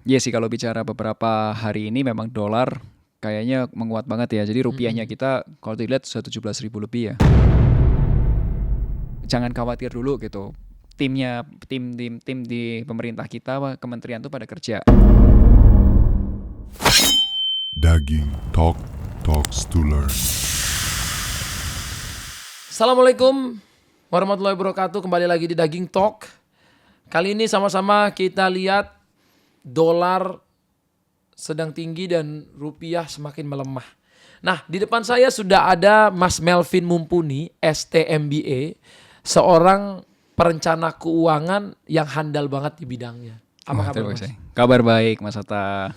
Iya sih kalau bicara beberapa hari ini memang dolar kayaknya menguat banget ya. Jadi rupiahnya kita kalau dilihat sudah 17.000 lebih ya. Jangan khawatir dulu gitu. Tim di pemerintah kita, kementerian tuh pada kerja. Daging Talk Talks to Learn. Assalamualaikum warahmatullahi wabarakatuh. Kembali lagi di Daging Talk. Kali ini sama-sama kita lihat dolar sedang tinggi dan rupiah semakin melemah. Nah, di depan saya sudah ada Mas Melvin Mumpuni, STMBA, seorang perencana keuangan yang handal banget di bidangnya. Apa kabar, Mas? Kabar baik, Mas Hatta.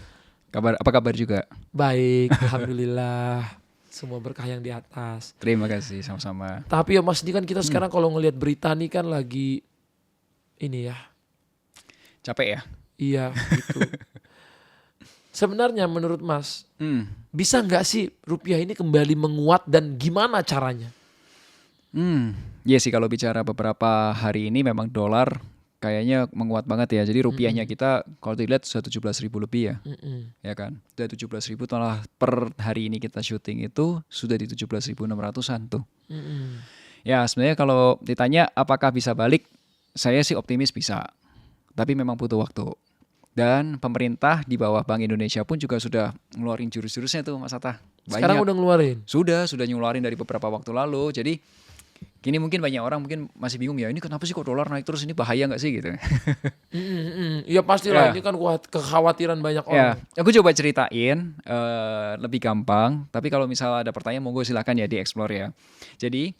Apa kabar juga? Baik, alhamdulillah. Semua berkah yang di atas. Terima kasih sama-sama. Tapi ya Mas, ini kan kita sekarang kalau ngelihat berita nih kan lagi ini ya. Capek ya? Iya, gitu. Sebenarnya menurut Mas, bisa nggak sih rupiah ini kembali menguat dan gimana caranya? Iya sih kalau bicara beberapa hari ini memang dolar kayaknya menguat banget ya. Jadi rupiahnya kita kalau dilihat sudah 17.000 lebih ya. Ya kan? Sudah 17.000 malah per hari ini kita syuting itu sudah di 17.600-an tuh. Ya sebenarnya kalau ditanya apakah bisa balik, saya sih optimis bisa. Tapi memang butuh waktu. Dan pemerintah di bawah Bank Indonesia pun juga sudah ngeluarin jurus-jurusnya tuh Mas Hatta. Sekarang udah ngeluarin? Sudah ngeluarin dari beberapa waktu lalu. Jadi gini mungkin banyak orang mungkin masih bingung ya, ini kenapa sih kok dolar naik terus, ini bahaya gak sih gitu. Iya pastilah, ini kan kekhawatiran banyak orang. Aku coba ceritain lebih gampang, tapi kalau misalnya ada pertanyaan monggo silakan ya dieksplor ya. Jadi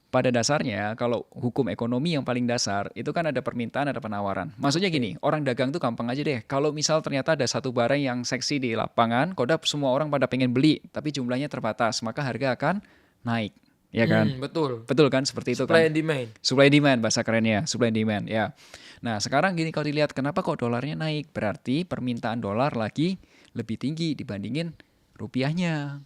pada dasarnya kalau hukum ekonomi yang paling dasar itu kan ada permintaan, ada penawaran. Maksudnya gini, orang dagang tuh gampang aja deh. Kalau misal ternyata ada satu barang yang seksi di lapangan, kodap semua orang pada pengen beli, tapi jumlahnya terbatas, maka harga akan naik. Ya kan? Betul kan seperti itu kan. Supply and demand. Supply and demand bahasa kerennya, supply and demand ya. Nah, sekarang gini kalau dilihat kenapa kok dolarnya naik? Berarti permintaan dolar lagi lebih tinggi dibandingin rupiahnya.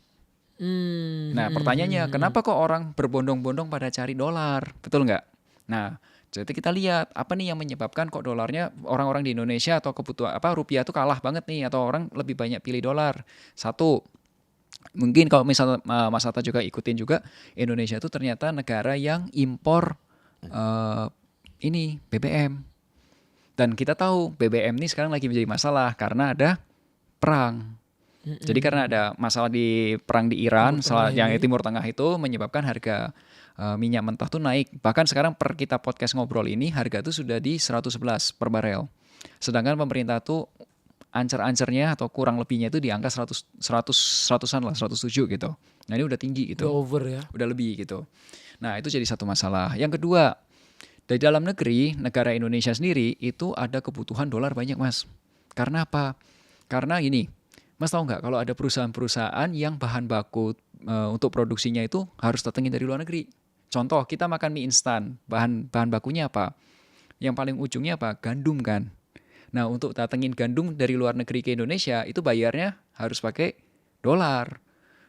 Nah, pertanyaannya kenapa kok orang berbondong-bondong pada cari dolar? Betul nggak? Nah, jadi kita lihat apa nih yang menyebabkan kok dolarnya orang-orang di Indonesia atau kebutuhan rupiah tuh kalah banget nih atau orang lebih banyak pilih dolar. Satu, mungkin kalau misalnya Mas Hatta juga ikutin juga, Indonesia itu ternyata negara yang impor BBM. Dan kita tahu BBM ini sekarang lagi menjadi masalah karena ada perang. Jadi karena ada masalah di perang di Iran, yang Timur Tengah itu menyebabkan harga minyak mentah tuh naik. Bahkan sekarang per kita podcast ngobrol ini harga tuh sudah di 111 per barel. Sedangkan pemerintah tuh ancer-ancernya atau kurang lebihnya itu di angka 100-an lah, 107 gitu. Nah ini udah tinggi gitu. Udah over ya. Udah lebih gitu. Nah itu jadi satu masalah. Yang kedua, dari dalam negeri, negara Indonesia sendiri itu ada kebutuhan dolar banyak Mas. Karena apa? Karena ini, Mas tahu nggak kalau ada perusahaan-perusahaan yang bahan baku untuk produksinya itu harus datengin dari luar negeri. Contoh, kita makan mie instan, bahan bakunya apa? Yang paling ujungnya apa? Gandum kan. Nah, untuk datengin gandum dari luar negeri ke Indonesia, itu bayarnya harus pakai dolar.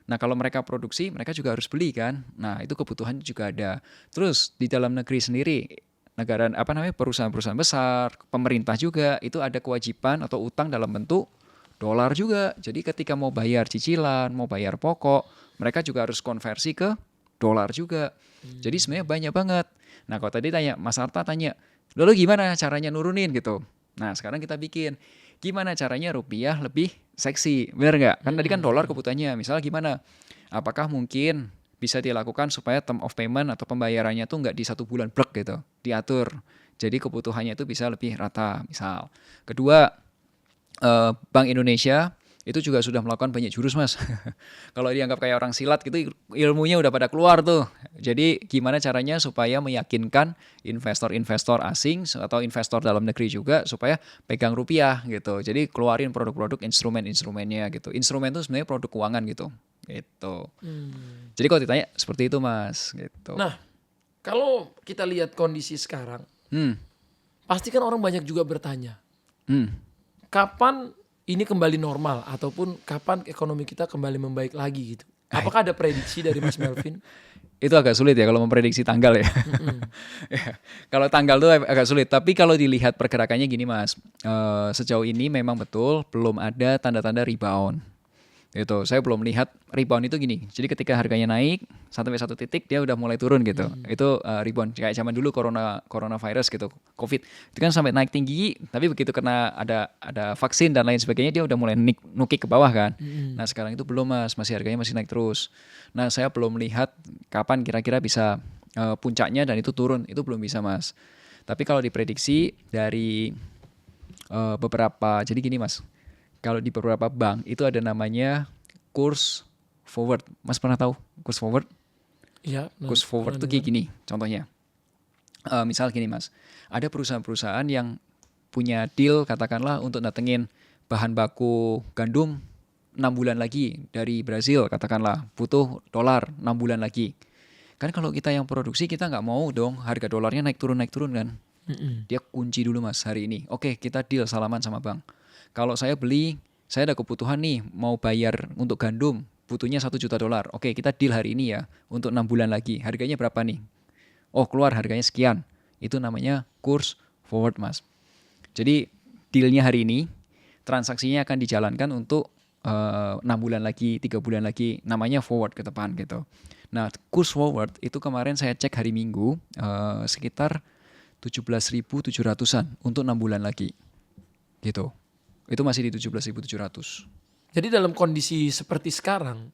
Nah, kalau mereka produksi, mereka juga harus beli kan. Nah, itu kebutuhan juga ada. Terus di dalam negeri sendiri, perusahaan-perusahaan besar, pemerintah juga itu ada kewajiban atau utang dalam bentuk dolar juga. Jadi ketika mau bayar cicilan, mau bayar pokok, mereka juga harus konversi ke dolar juga. Jadi sebenarnya banyak banget. Nah, kalau tadi Mas Hatta tanya, lalu gimana caranya nurunin gitu? Nah, sekarang kita bikin gimana caranya rupiah lebih seksi, benar nggak? Kan tadi kan dolar kebutuhannya, misalnya gimana? Apakah mungkin bisa dilakukan supaya term of payment atau pembayarannya tuh nggak di 1 bulan blek gitu, diatur. Jadi kebutuhannya itu bisa lebih rata, misal. Kedua, Bank Indonesia itu juga sudah melakukan banyak jurus Mas. Kalau dianggap kayak orang silat gitu, ilmunya udah pada keluar tuh. Jadi gimana caranya supaya meyakinkan investor-investor asing atau investor dalam negeri juga supaya pegang rupiah gitu. Jadi keluarin produk-produk instrumen-instrumennya gitu. Instrumen itu sebenarnya produk keuangan gitu. Gitu. Jadi kalau ditanya seperti itu Mas gitu. Nah, kalau kita lihat kondisi sekarang, pasti kan orang banyak juga bertanya, kapan ini kembali normal ataupun kapan ekonomi kita kembali membaik lagi gitu. Apakah ada prediksi dari Mas Melvin? Itu agak sulit ya kalau memprediksi tanggal ya. Ya, kalau tanggal tuh agak sulit. Tapi kalau dilihat pergerakannya gini Mas, sejauh ini memang betul belum ada tanda-tanda rebound. Gitu. Saya belum lihat rebound itu gini. Jadi ketika harganya naik sampai satu titik dia udah mulai turun gitu. Itu rebound kayak zaman dulu coronavirus gitu, COVID. Itu kan sampai naik tinggi, tapi begitu kena ada vaksin dan lain sebagainya dia udah mulai nukik ke bawah kan. Nah, sekarang itu belum Mas, masih harganya masih naik terus. Nah, saya belum lihat kapan kira-kira bisa puncaknya dan itu turun. Itu belum bisa Mas. Tapi kalau diprediksi dari beberapa, jadi gini Mas. Kalau di beberapa bank itu ada namanya kurs forward. Mas pernah tahu kurs forward? Iya. Kurs forward itu kayak gini contohnya. Misal gini Mas, ada perusahaan-perusahaan yang punya deal katakanlah untuk datengin bahan baku gandum 6 bulan lagi dari Brazil katakanlah, butuh dolar 6 bulan lagi. Kan kalau kita yang produksi kita nggak mau dong harga dolarnya naik turun kan. Dia kunci dulu Mas hari ini. Oke, kita deal salaman sama bank. Kalau saya beli, saya ada kebutuhan nih mau bayar untuk gandum, butuhnya $1 juta. Oke, kita deal hari ini ya untuk 6 bulan lagi. Harganya berapa nih? Oh, keluar harganya sekian. Itu namanya kurs forward Mas. Jadi dealnya hari ini, transaksinya akan dijalankan untuk 6 bulan lagi, 3 bulan lagi. Namanya forward ke depan gitu. Nah, kurs forward itu kemarin saya cek hari Minggu sekitar 17.700-an untuk 6 bulan lagi. Gitu. Itu masih di 17.700. Jadi dalam kondisi seperti sekarang,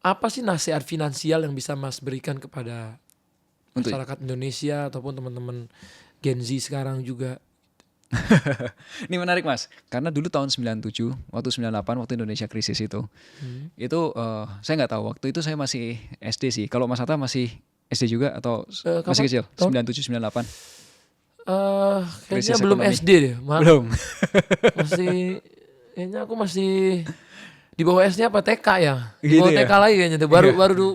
apa sih nasihat finansial yang bisa Mas berikan kepada masyarakat Indonesia ataupun teman-teman Gen Z sekarang juga? Ini menarik Mas, karena dulu tahun 97, waktu 98, waktu Indonesia krisis itu saya nggak tahu, waktu itu saya masih SD sih. Kalau Mas Atta masih SD juga atau masih kecil? 97, 98. Kayaknya belum ekonomi. SD deh. Belum. Kayaknya aku masih di bawah SD apa TK ya? Di Gitu bawah ya? TK lagi kayaknya tuh. Baru 2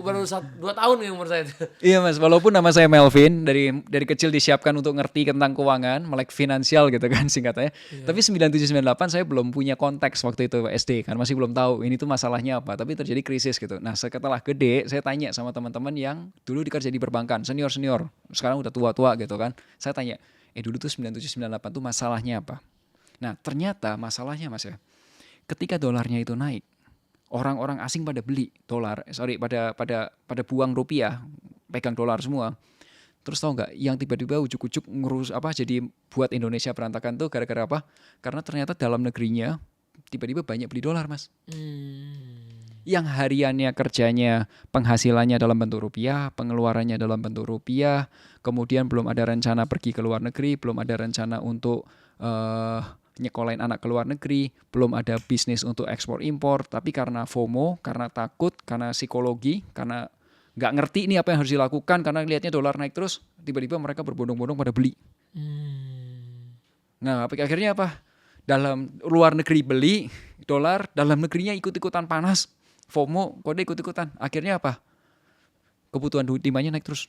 tahun ya umur saya tuh. Iya Mas, walaupun nama saya Melvin, dari kecil disiapkan untuk ngerti tentang keuangan, melek finansial gitu kan singkatannya. Tapi 97, 98 saya belum punya konteks waktu itu SD kan, masih belum tahu ini tuh masalahnya apa. Tapi terjadi krisis gitu. Nah setelah gede, saya tanya sama teman-teman yang dulu dikerja di perbankan, senior-senior, sekarang udah tua-tua gitu kan. Saya tanya, dulu tuh 97, 98 tuh masalahnya apa? Nah ternyata masalahnya Mas ya, ketika dolarnya itu naik, orang-orang asing pada beli dolar, pada buang rupiah, pegang dolar semua. Terus tahu nggak, yang tiba-tiba ujuk-ujuk ngurus jadi buat Indonesia berantakan tuh gara-gara apa? Karena ternyata dalam negerinya tiba-tiba banyak beli dolar Mas. Yang hariannya kerjanya penghasilannya dalam bentuk rupiah, pengeluarannya dalam bentuk rupiah, kemudian belum ada rencana pergi ke luar negeri, belum ada rencana untuk nyekolahin anak ke luar negeri, belum ada bisnis untuk ekspor impor, tapi karena FOMO, karena takut, karena psikologi, karena nggak ngerti ini apa yang harus dilakukan, karena lihatnya dolar naik terus, tiba-tiba mereka berbondong-bondong pada beli. Nah, akhirnya apa? Dalam luar negeri beli dolar, dalam negerinya ikut-ikutan panas, FOMO, kode ikut-ikutan. Akhirnya apa? Kebutuhan demandnya naik terus.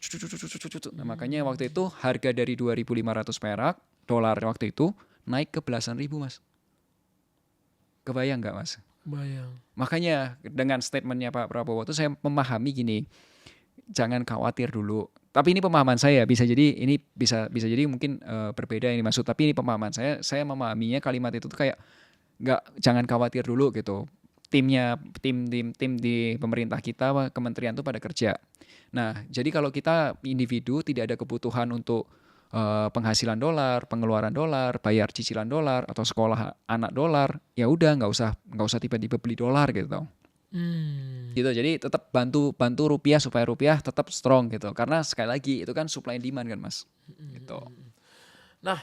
Nah, makanya waktu itu harga dari 2.500 perak dolar waktu itu naik ke belasan ribu Mas. Kebayang nggak Mas? Bayang. Makanya dengan statementnya Pak Prabowo itu saya memahami gini, jangan khawatir dulu. Tapi ini pemahaman saya, bisa jadi ini bisa jadi mungkin berbeda ini maksud. Tapi ini pemahaman saya memahaminya kalimat itu tuh kayak jangan khawatir dulu gitu. Tim di pemerintah kita, kementerian tuh pada kerja. Nah, jadi kalau kita individu tidak ada kebutuhan untuk penghasilan dolar, pengeluaran dolar, bayar cicilan dolar atau sekolah anak dolar, ya udah nggak usah tiba-tiba beli dolar gitu. Gitu. Jadi tetap bantu rupiah supaya rupiah tetap strong gitu. Karena sekali lagi itu kan supply and demand kan Mas. Gitu. Nah,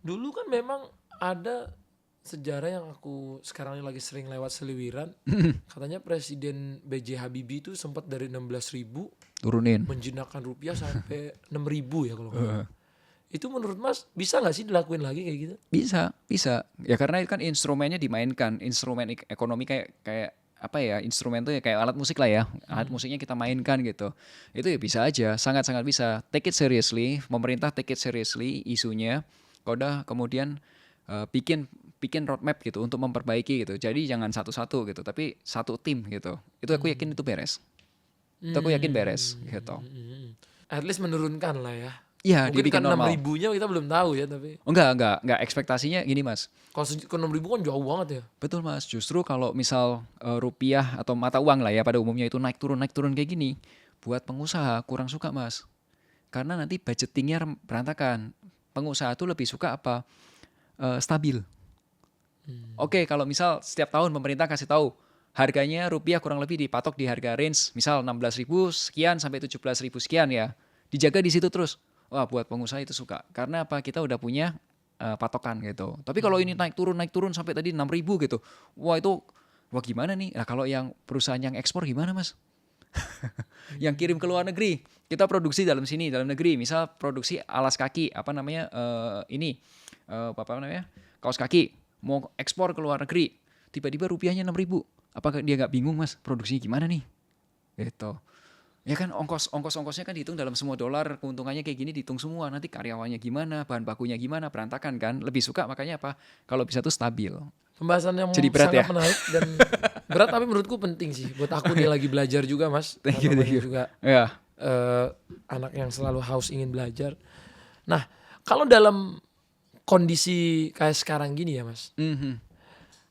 dulu kan memang ada sejarah yang aku sekarang ini lagi sering lewat seliwiran. Katanya Presiden B.J. Habibie itu sempat dari 16.000 turunin menjinakkan rupiah sampai 6.000 ya kalau nggak salah. Itu menurut Mas bisa nggak sih dilakuin lagi kayak gitu? Bisa. Ya karena itu kan instrumennya dimainkan, instrumen ekonomi kayak apa ya, instrumen tuh ya kayak alat musik lah ya. Alat musiknya kita mainkan gitu. Itu ya bisa aja, sangat-sangat bisa. Take it seriously, pemerintah take it seriously isunya. Kemudian bikin bikin roadmap gitu untuk memperbaiki gitu. Jadi jangan satu-satu gitu, tapi satu tim gitu. Itu aku yakin itu beres. Itu aku yakin beres gitu. At least menurunkan lah ya. Iya, Mungkin dibikin kan normal. 6.000-nya kita belum tahu ya, tapi Enggak. Ekspektasinya gini Mas. kalau ke 6.000 kan jauh banget ya. Betul Mas. Justru kalau misal rupiah atau mata uang lah ya pada umumnya itu naik turun kayak gini, buat pengusaha kurang suka Mas. Karena nanti budgetingnya berantakan. Pengusaha tuh lebih suka apa? Stabil. Oke, kalau misal setiap tahun pemerintah kasih tahu harganya rupiah kurang lebih dipatok di harga range misal 16.000 sekian sampai 17.000 sekian ya. Dijaga di situ terus. Wah, buat pengusaha itu suka. Karena apa? Kita udah punya patokan gitu. Tapi kalau ini naik turun sampai tadi 6.000 gitu. Wah, gimana nih? Nah, kalau yang perusahaan yang ekspor gimana, Mas? Yang kirim ke luar negeri, kita produksi dalam negeri. Misal produksi alas kaki, kaos kaki, mau ekspor ke luar negeri. Tiba-tiba rupiahnya 6.000. Apakah dia nggak bingung Mas? Produksinya gimana nih? Gitu. Ya kan ongkosnya kan dihitung dalam semua dolar, keuntungannya kayak gini dihitung semua. Nanti karyawannya gimana, bahan bakunya gimana, berantakan kan. Lebih suka makanya apa? Kalau bisa tuh stabil. Pembahasan yang Jadi berat sangat ya? menarik dan berat tapi menurutku penting sih. Buat aku nih lagi belajar juga Mas. Thank you. Namanya juga Ya. anak yang selalu haus ingin belajar. Nah, kalau dalam kondisi kayak sekarang gini ya Mas.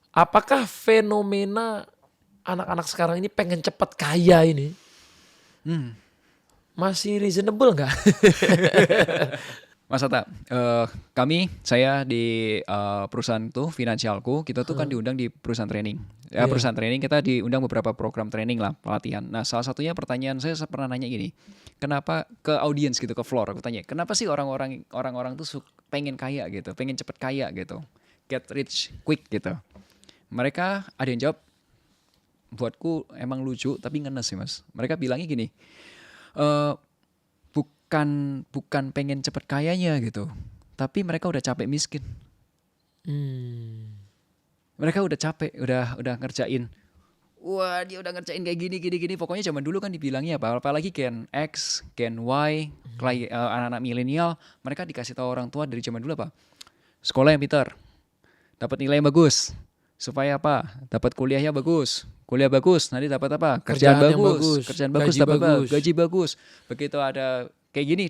Apakah fenomena anak-anak sekarang ini pengen cepat kaya ini masih reasonable nggak? Mas Atta, saya di perusahaan tuh finansialku, kita tuh kan diundang di perusahaan training. Ya, Iya. perusahaan training kita diundang beberapa program training lah, pelatihan. Nah, salah satunya pertanyaan saya pernah nanya gini, kenapa ke audiens gitu, ke floor, aku tanya, kenapa sih orang-orang tuh pengen kaya gitu, pengen cepet kaya gitu, get rich quick gitu. Mereka ada yang jawab, buatku emang lucu tapi ngenes sih Mas. Mereka bilangnya gini, bukan pengen cepet kayanya gitu, tapi mereka udah capek miskin. Mereka udah capek, udah ngerjain. Wah, dia udah ngerjain kayak gini. Pokoknya zaman dulu kan dibilangnya apa? Apalagi Gen X, Gen Y, anak-anak milenial, mereka dikasih tahu orang tua dari zaman dulu apa? Sekolah yang pintar, dapat nilai yang bagus. Supaya apa? Dapat kuliahnya bagus. Kuliah bagus, nanti dapat apa? Kerjaan yang bagus. Kerjaan bagus, gaji dapat apa? bagus. Gaji bagus. Begitu ada kayak gini,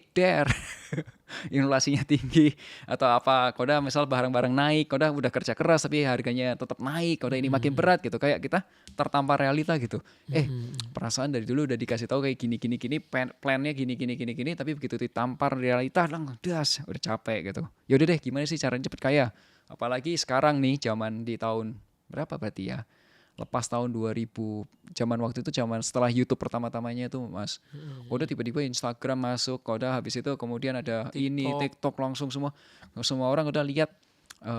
inflasinya tinggi atau apa, koda misal barang-barang naik, koda udah kerja keras tapi harganya tetap naik, koda ini makin berat gitu, kayak kita tertampar realita gitu. Perasaan dari dulu udah dikasih tahu kayak gini, plannya gini, tapi begitu ditampar realita, das, udah capek gitu. Yaudah deh, gimana sih caranya cepet kaya? Apalagi sekarang nih, zaman di tahun berapa berarti ya? Lepas tahun 2000, zaman waktu itu zaman setelah YouTube pertama-tamanya itu Mas. Udah tiba-tiba Instagram masuk, udah habis itu kemudian ada TikTok langsung semua orang udah lihat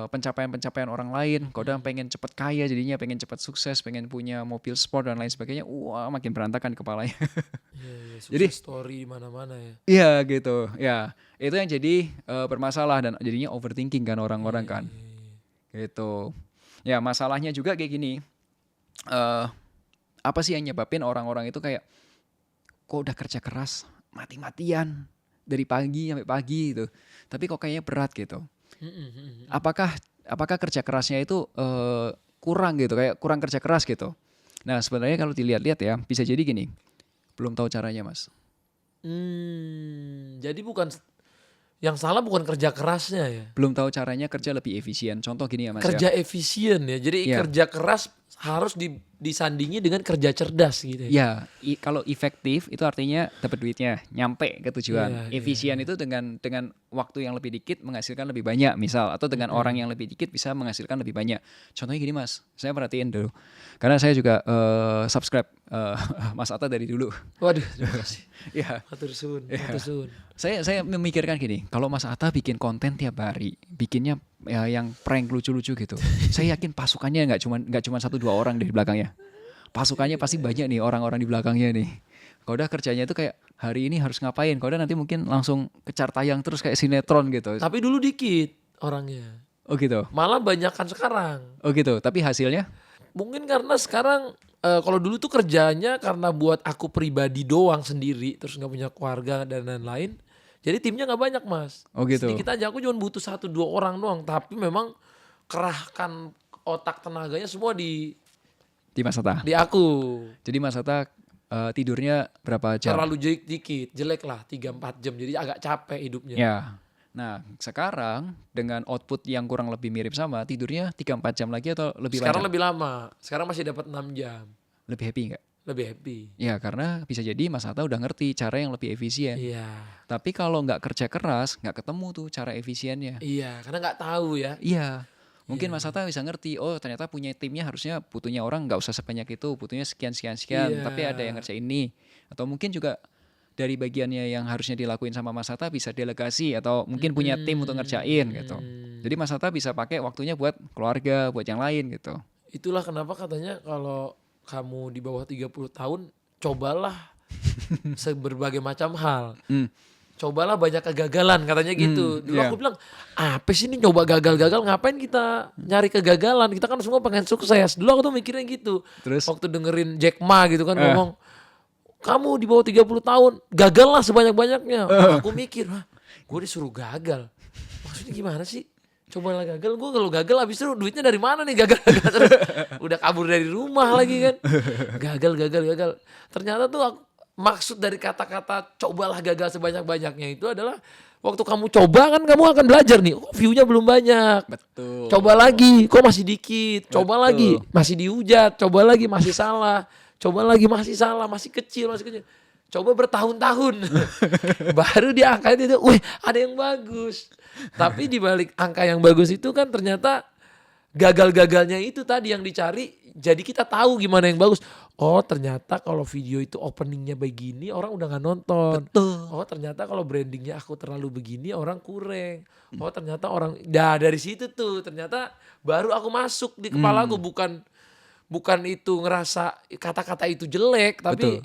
pencapaian orang lain, udah pengen cepet kaya jadinya, pengen cepet sukses, pengen punya mobil sport dan lain sebagainya. Wah, makin berantakan kepalanya. Jadi story di mana-mana ya. Iya gitu. Ya, itu yang jadi bermasalah dan jadinya overthinking kan orang-orang kan. Gitu. Ya, masalahnya juga kayak gini. Apa sih yang nyebabin orang-orang itu kayak kok udah kerja keras mati-matian dari pagi sampai pagi gitu, tapi kok kayaknya berat gitu. Apakah kerja kerasnya itu kurang gitu, kayak kurang kerja keras gitu. Nah sebenarnya kalau dilihat-lihat ya bisa jadi gini, belum tahu caranya Mas. Jadi yang salah bukan kerja kerasnya ya. Belum tahu caranya kerja lebih efisien. Contoh gini ya Mas Kerja ya. efisien ya. Jadi Iya. kerja keras harus disandingi dengan kerja cerdas gitu ya. Ya, kalau efektif itu artinya dapat duitnya, nyampe ke tujuan. Iya, Efisien itu dengan waktu yang lebih dikit menghasilkan lebih banyak, misal, atau dengan orang yang lebih dikit bisa menghasilkan lebih banyak. Contohnya gini Mas, saya perhatiin dulu, karena saya juga subscribe Mas Atta dari dulu. Waduh, terima kasih. Ya, Matur suwun, Iya. matur suwun. saya memikirkan gini, kalau Mas Atta bikin konten tiap hari, bikinnya ya, yang prank lucu-lucu gitu, saya yakin pasukannya nggak cuma 1-2 orang di belakangnya. Pasukannya pasti banyak nih orang-orang di belakangnya nih. Kalau udah kerjanya itu kayak hari ini harus ngapain, kalau udah nanti mungkin langsung kecar tayang terus kayak sinetron gitu. Tapi dulu dikit orangnya. Oh gitu. Malah banyakan sekarang. Oh gitu. Tapi hasilnya? Mungkin karena sekarang kalau dulu tuh kerjanya karena buat aku pribadi doang sendiri, terus nggak punya keluarga dan lain-lain. Jadi timnya nggak banyak Mas. Oh gitu. Sedikit aja, aku cuma butuh 1-2 orang doang. Tapi memang kerahkan otak tenaganya semua di Mas Hatta. aku. Jadi Mas Hatta tidurnya berapa jam? Terlalu dikit, jelek lah 3-4 jam. Jadi agak capek hidupnya. Ya. Nah, sekarang dengan output yang kurang lebih mirip sama, tidurnya 3-4 jam lagi atau lebih Sekarang panjang? lebih lama. Sekarang masih dapat 6 jam. Lebih happy nggak? Lebih happy. Ya, karena bisa jadi Mas Hatta udah ngerti cara yang lebih efisien. Iya. Tapi kalau nggak kerja keras, nggak ketemu tuh cara efisiennya. Iya, karena nggak tahu ya. Iya. Mungkin Mas Hatta bisa ngerti, oh ternyata punya timnya harusnya butuhnya orang nggak usah sebanyak itu, butuhnya sekian, Iya. tapi ada yang ngerjain ini. Atau mungkin juga dari bagiannya yang harusnya dilakuin sama Mas Hatta bisa delegasi atau mungkin punya tim untuk ngerjain gitu. Jadi Mas Hatta bisa pakai waktunya buat keluarga, buat yang lain gitu. Itulah kenapa katanya kalau kamu di bawah 30 tahun, cobalah berbagai macam hal. Cobalah banyak kegagalan katanya gitu. Dulu iya. aku bilang, apa sih ini coba gagal-gagal, ngapain kita nyari kegagalan? Kita kan semua pengen sukses. Dulu aku tuh mikirnya gitu. Terus? Waktu dengerin Jack Ma gitu kan ngomong, kamu di bawah 30 tahun, gagal lah sebanyak-banyaknya. Aku mikir, gue disuruh gagal. Maksudnya gimana sih? Cobalah gagal, gue kalau gagal abis itu duitnya dari mana nih gagal. Terus udah kabur dari rumah lagi kan. Gagal. Ternyata tuh maksud dari kata-kata cobalah gagal sebanyak-banyaknya itu adalah waktu kamu coba kan kamu akan belajar nih. Oh, view-nya belum banyak. Betul. Coba lagi, kok masih dikit. Coba Betul. lagi, masih dihujat. Coba lagi, masih salah. Coba lagi, masih salah. Masih kecil. Coba bertahun-tahun. Baru di angka itu, wih ada yang bagus. Tapi di balik angka yang bagus itu kan ternyata gagal-gagalnya itu tadi yang dicari. Jadi kita tahu gimana yang bagus. Oh ternyata kalau video itu openingnya begini orang udah gak nonton. Betul. Oh ternyata kalau brandingnya aku terlalu begini orang kurang. Oh ternyata orang, dari situ tuh ternyata baru aku masuk di kepala aku. Bukan itu ngerasa kata-kata itu jelek. Tapi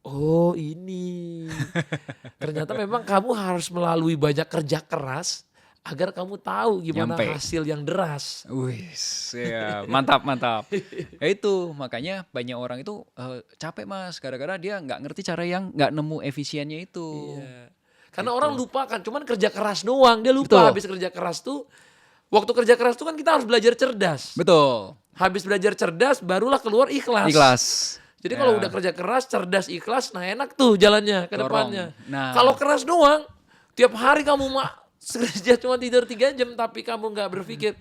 oh ini. Ternyata memang kamu harus melalui banyak kerja keras agar kamu tahu gimana Nyampe. hasil yang deras. Wis, ya, mantap. Ya itu makanya banyak orang itu capek Mas, gara-gara dia nggak ngerti cara yang nggak nemu efisiennya itu. Iya. Karena orang lupa kan, cuman kerja keras doang. Dia lupa Betul. habis kerja keras tuh, waktu kerja keras tuh kan kita harus belajar cerdas. Betul. Habis belajar cerdas, barulah keluar ikhlas. Ikhlas. Jadi Ya. kalau udah kerja keras, cerdas, ikhlas, nah enak tuh jalannya ke Dorong. depannya. Nah. Kalau keras doang, tiap hari kamu kerja cuma tidur 3 jam, tapi kamu nggak berpikir,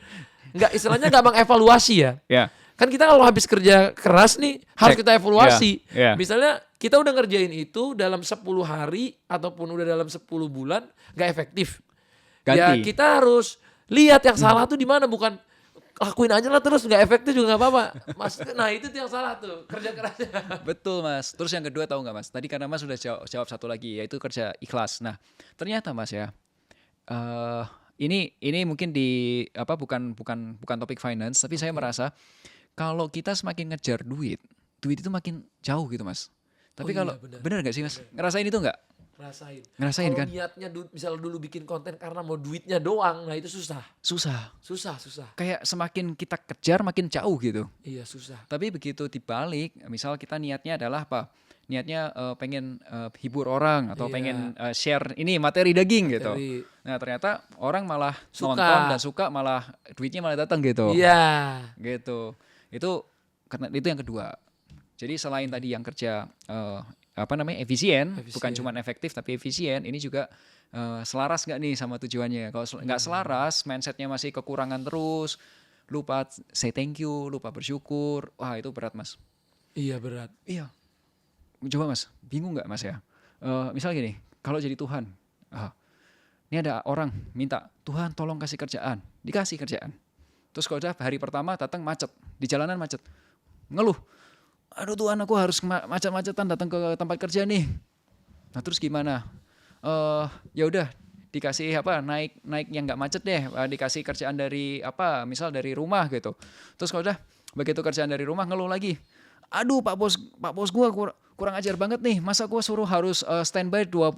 nggak istilahnya nggak mengevaluasi ya. Ya. Kan kita kalau habis kerja keras nih harus Cek. kita evaluasi. Iya, iya. Misalnya kita udah ngerjain itu dalam 10 hari ataupun udah dalam 10 bulan gak efektif. Ya Ganti. kita harus lihat yang salah tuh di mana, bukan lakuin aja lah terus gak efektif juga gak apa-apa. Nah itu tuh yang salah tuh, kerja kerasnya. Betul Mas. Terus yang kedua tahu nggak Mas? Tadi karena Mas sudah jawab satu lagi yaitu kerja ikhlas. Nah ternyata Mas ya, ini mungkin di apa bukan topik finance, tapi saya merasa kalau kita semakin ngejar duit itu makin jauh gitu Mas. Tapi Oh iya, kalau benar. bener nggak sih Mas? Ngerasain itu nggak? Ngerasain Kalau kan? niatnya misal dulu bikin konten karena mau duitnya doang, nah itu susah. Susah. Susah. Kayak semakin kita kejar makin jauh gitu. Iya susah. Tapi begitu dibalik, misal kita niatnya adalah apa? Niatnya pengen hibur orang atau Iya. pengen share ini materi daging gitu. Materi. Nah ternyata orang malah Suka. nonton dan suka, malah duitnya malah datang gitu. Iya. Gitu. Itu yang kedua. Jadi selain tadi yang kerja efisien, bukan cuma efektif tapi efisien, ini juga selaras nggak nih sama tujuannya. Kalau nggak selaras, mindsetnya masih kekurangan terus, lupa say thank you, lupa bersyukur, wah itu berat Mas. Iya berat. Iya. Coba Mas, bingung nggak Mas ya? Misal gini, kalau jadi Tuhan, ini ada orang minta, Tuhan tolong kasih kerjaan, dikasih kerjaan. Terus kalau udah hari pertama datang macet, di jalanan macet, ngeluh, aduh Tuhan aku harus macet-macetan datang ke tempat kerja nih. Nah terus gimana? Ya udah dikasih naik yang nggak macet deh, dikasih kerjaan dari misal dari rumah gitu. Terus kalau udah begitu kerjaan dari rumah ngeluh lagi. Aduh Pak bos gua kurang ajar banget nih. Masa gua suruh harus standby 8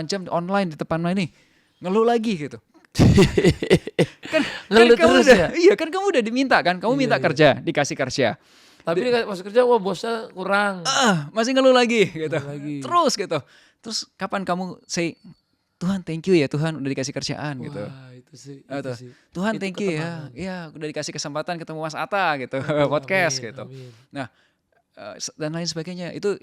jam online di depan ini. Ngeluh lagi gitu. Ngeluh kamu terus udah, ya? Iya kan kamu udah diminta kan, kamu minta kerja, dikasih kerja. Tapi masuk kerja, wah bosnya kurang. Masih ngeluh lagi gitu. Ngeluh lagi. Terus gitu. Terus kapan kamu say Tuhan thank you ya Tuhan udah dikasih kerjaan gitu. Wah, itu sih, Atau, itu sih. Tuhan Itu thank you ketenangan. ya udah dikasih kesempatan ketemu Mas Atta gitu, Oh, podcast amin, gitu. amin. Nah, dan lain sebagainya. Itu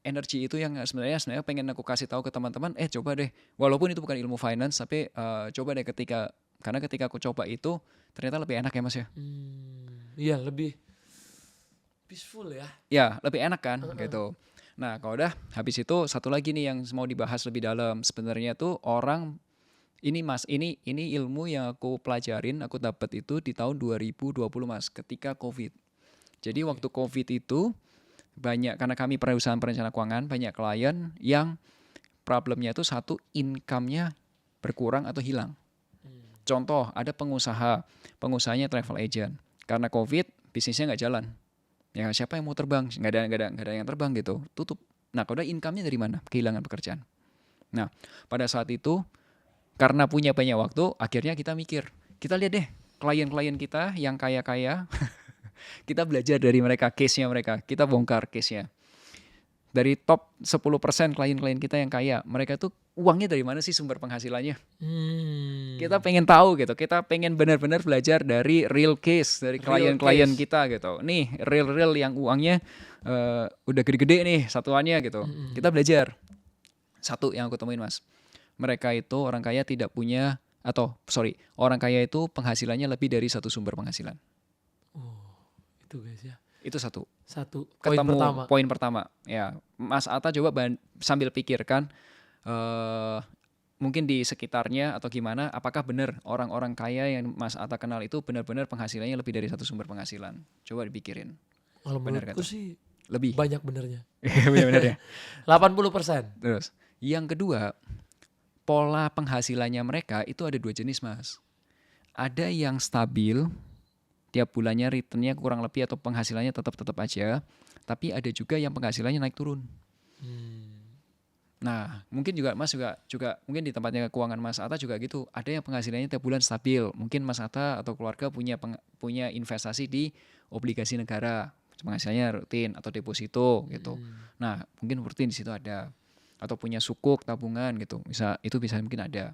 energi itu yang sebenarnya pengen aku kasih tahu ke teman-teman, coba deh. Walaupun itu bukan ilmu finance tapi coba deh karena ketika aku coba itu ternyata lebih enak ya Mas ya. Iya, lebih peaceful ya. Ya, lebih enak kan gitu. Nah, kalau udah habis itu satu lagi nih yang mau dibahas lebih dalam. Sebenarnya tuh orang ini Mas, ini ilmu yang aku pelajarin, aku dapat itu di tahun 2020 Mas, ketika Covid. Jadi waktu Covid itu banyak karena kami perusahaan perencana keuangan, banyak klien yang problemnya itu satu income-nya berkurang atau hilang. Contoh, ada pengusahanya travel agent. Karena Covid, bisnisnya nggak jalan. Ya siapa yang mau terbang? Nggak ada yang terbang gitu, tutup. Nah, kalau udah income-nya dari mana? Kehilangan pekerjaan. Nah, pada saat itu karena punya banyak waktu, akhirnya kita mikir, kita lihat deh klien-klien kita yang kaya-kaya, kita belajar dari mereka, case-nya mereka, kita bongkar case-nya. Dari top 10% klien-klien kita yang kaya, mereka tuh uangnya dari mana sih sumber penghasilannya? Kita pengen tahu gitu, kita pengen benar-benar belajar dari real case, dari Real klien-klien case. kita gitu. Nih, real yang uangnya udah gede-gede nih satuannya gitu. Kita belajar. Satu yang aku temuin Mas, mereka itu orang kaya tidak punya, orang kaya itu penghasilannya lebih dari satu sumber penghasilan. Itu guys ya. Itu satu. Poin Ketemu pertama. poin pertama. Ya, Mas Atta coba sambil pikirkan mungkin di sekitarnya atau gimana, apakah benar orang-orang kaya yang Mas Atta kenal itu benar-benar penghasilannya lebih dari satu sumber penghasilan? Coba dipikirin. Kalau Benar menurutku kata. sih Lebih. banyak benernya. Benar ya. 80%. Terus, yang kedua, pola penghasilannya mereka itu ada dua jenis Mas. Ada yang stabil, tiap bulannya returnnya kurang lebih atau penghasilannya tetap aja, tapi ada juga yang penghasilannya naik turun. Nah, mungkin juga Mas juga mungkin di tempatnya keuangan Mas Atta juga gitu. Ada yang penghasilannya tiap bulan stabil. Mungkin Mas Atta atau keluarga punya investasi di obligasi negara. Penghasilannya rutin atau deposito gitu. Nah, mungkin rutin di situ ada. Atau punya sukuk tabungan gitu. Itu bisa mungkin ada.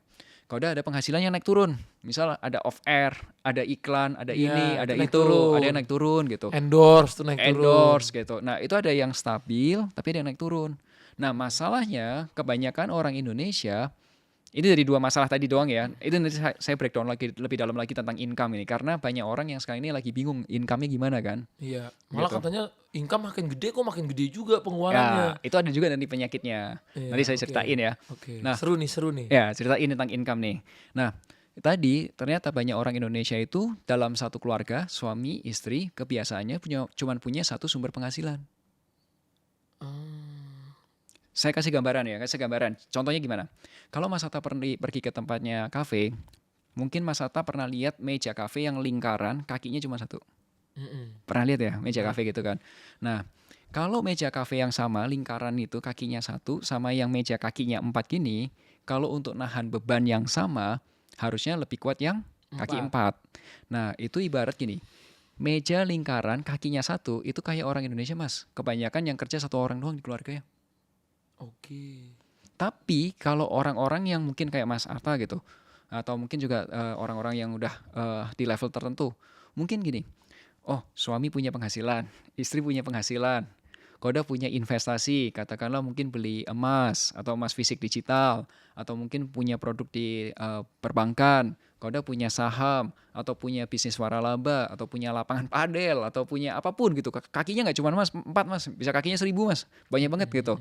Kalau udah ada penghasilan yang naik turun, misal ada off air, ada iklan, ada ini, Ya, ada naik itu, turun. ada yang naik turun gitu. Endorse tuh naik turun. Endorse gitu. Nah, itu ada yang stabil tapi ada yang naik turun. Nah, masalahnya kebanyakan orang Indonesia, ini dari dua masalah tadi doang ya. Itu nanti saya breakdown lagi lebih dalam lagi tentang income ini, karena banyak orang yang sekarang ini lagi bingung income-nya gimana kan. Iya, malah Gitu. katanya income makin gede kok makin gede juga Ya, pengeluarannya. itu ada juga nanti penyakitnya. Iya, Nanti saya oke. ceritain ya. Oke. Nah, Seru nih. ya, ceritain tentang income nih. Nah, tadi ternyata banyak orang Indonesia itu dalam satu keluarga, suami, istri, kebiasaannya cuman punya satu sumber penghasilan. Saya kasih gambaran. Contohnya gimana? Kalau Mas Atta pergi ke tempatnya kafe, mungkin Mas Atta pernah lihat meja kafe yang lingkaran, kakinya cuma satu. Pernah lihat ya meja kafe gitu kan? Nah, kalau meja kafe yang sama, lingkaran itu kakinya satu, sama yang meja kakinya 4 gini, kalau untuk nahan beban yang sama, harusnya lebih kuat yang kaki 4. Nah, itu ibarat gini, meja lingkaran kakinya satu, itu kayak orang Indonesia Mas. Kebanyakan yang kerja satu orang doang di keluarganya. Oke. Tapi kalau orang-orang yang mungkin kayak Mas Atta gitu, atau mungkin juga orang-orang yang udah di level tertentu, mungkin gini, oh suami punya penghasilan, istri punya penghasilan, kau udah punya investasi, katakanlah mungkin beli emas atau emas fisik digital, atau mungkin punya produk di perbankan, kau udah punya saham, atau punya bisnis waralaba, atau punya lapangan padel, atau punya apapun gitu. Kakinya nggak cuma Mas, 4 Mas, bisa kakinya 1000 Mas, banyak banget gitu.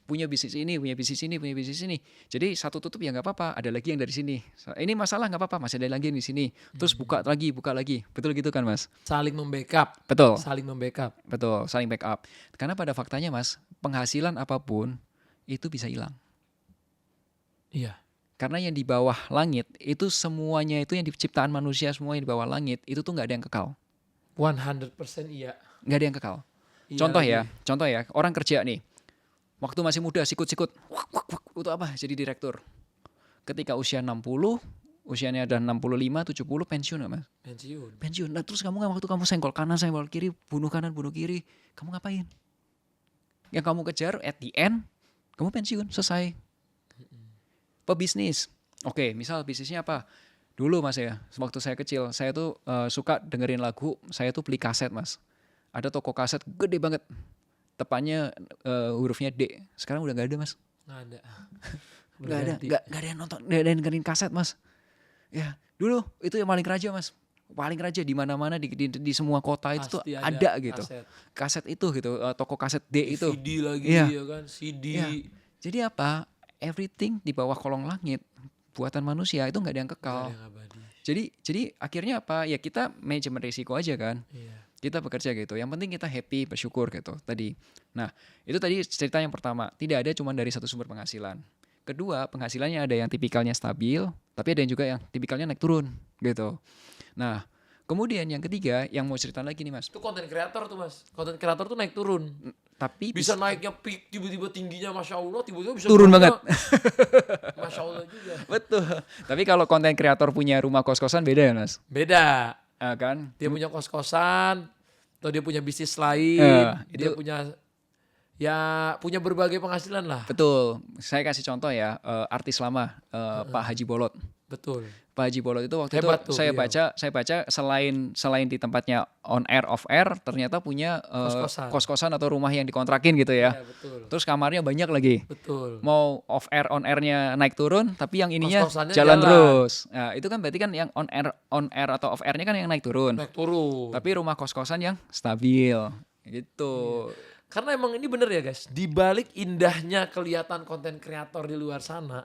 Punya bisnis ini, punya bisnis ini, punya bisnis ini. Jadi satu tutup ya nggak apa-apa, ada lagi yang dari sini. Ini masalah nggak apa-apa, masih ada lagi yang di sini. Terus buka lagi. Betul gitu kan Mas? Saling membackup. Betul. Betul, saling backup. Karena pada faktanya Mas, penghasilan apapun itu bisa hilang. Iya. Karena yang di bawah langit itu semuanya itu yang diciptaan manusia semua yang di bawah langit itu tuh nggak ada yang kekal. 100% iya. Nggak ada yang kekal. Iya Contoh ya, orang kerja nih, waktu masih muda sikut-sikut, untuk apa? Jadi direktur. Ketika usia 60, usianya udah 65, 70 pensiun nggak Mas? Pensiun. Nah terus waktu kamu senggol kanan, senggol kiri, bunuh kanan, bunuh kiri, kamu ngapain? Yang kamu kejar at the end, kamu pensiun, selesai. pebisnis. Oke, misal bisnisnya apa? Dulu Mas ya, waktu saya kecil, saya tuh suka dengerin lagu, saya tuh beli kaset Mas. Ada toko kaset gede banget, tepatnya hurufnya D. Sekarang udah nggak ada Mas. Nggak ada. Nggak ada, Berganti. nggak ada yang nonton, nggak ada yang dengerin kaset Mas. Ya, dulu itu yang paling raja Mas. Paling raja di mana-mana di semua kota itu tuh Pasti ada gitu. kaset. Kaset itu gitu, toko kaset D itu. CD lagi Iya. ya kan, CD. Iya. Jadi apa? Everything di bawah kolong langit buatan manusia itu nggak ada yang Nggak kekal. ada yang abadi. Jadi akhirnya apa? Ya kita manajemen risiko aja kan. Iya. Kita bekerja gitu. Yang penting kita happy, bersyukur gitu tadi. Nah, itu tadi cerita yang pertama. Tidak ada cuma dari satu sumber penghasilan. Kedua, penghasilannya ada yang tipikalnya stabil, tapi ada yang juga yang tipikalnya naik turun gitu. Nah, kemudian yang ketiga yang mau cerita lagi nih Mas. Itu konten kreator tuh Mas. Konten kreator tuh naik turun. Tapi Bisa naiknya peak, tiba-tiba tingginya Masya Allah, tiba-tiba bisa Turun turunnya banget. Masya Allah juga. betul. Tapi kalau konten kreator punya rumah kos-kosan beda ya Mas. Beda. Kan? Dia punya kos-kosan, atau dia punya bisnis lain, dia itu- punya berbagai penghasilan lah. Betul. Saya kasih contoh ya, artis lama Pak Haji Bolot. Betul. Pak Haji Bolot itu waktu Hebat itu tuh saya beliau. baca selain di tempatnya on air off air ternyata punya Kos-kosan. kos-kosan atau rumah yang dikontrakin gitu ya. Iya, betul. Terus kamarnya banyak lagi. Betul. Mau off air on airnya naik turun tapi yang ininya Kos-kosannya jalan jalan. terus. Nah, itu kan berarti kan yang on air atau off airnya kan yang naik turun. Naik turun. Tapi rumah kos-kosan yang stabil gitu. Karena emang ini bener ya guys, di balik indahnya kelihatan konten kreator di luar sana,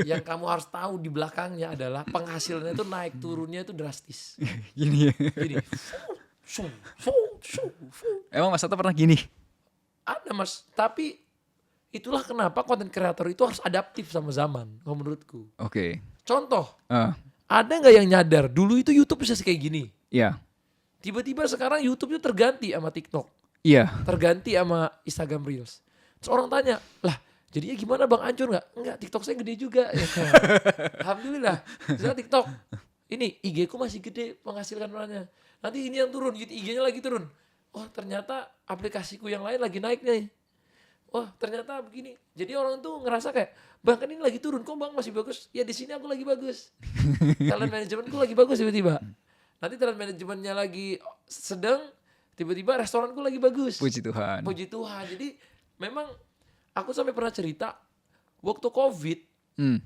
yang kamu harus tahu di belakangnya adalah penghasilannya itu naik turunnya itu drastis. Gini ya. Jadi, shoo, shoo. Emang Mas Tata pernah gini? Ada Mas, tapi itulah kenapa konten kreator itu harus adaptif sama zaman, kalau menurutku. Oke. Contoh, Ah, ada nggak yang nyadar dulu itu YouTube bisa kayak gini? iya. Tiba-tiba sekarang YouTube itu terganti sama TikTok. Iya. Terganti sama Instagram Reels. Terus orang tanya, lah jadinya gimana Bang, hancur nggak? Enggak, TikTok saya gede juga. Ya. Alhamdulillah, misalnya TikTok, ini IG ku masih gede penghasilannya. Nanti ini yang turun, IG-nya lagi turun. Oh ternyata aplikasiku yang lain lagi naik nih. Wah ternyata begini. Jadi orang tuh ngerasa kayak, Bang kan ini lagi turun, kok Bang masih bagus? Ya di sini aku lagi bagus. Talent manajemenku lagi bagus tiba-tiba. Nanti talent manajemennya lagi sedang, tiba-tiba restoranku lagi bagus. Puji Tuhan. Puji Tuhan. Jadi memang aku sampai pernah cerita waktu COVID Hmm.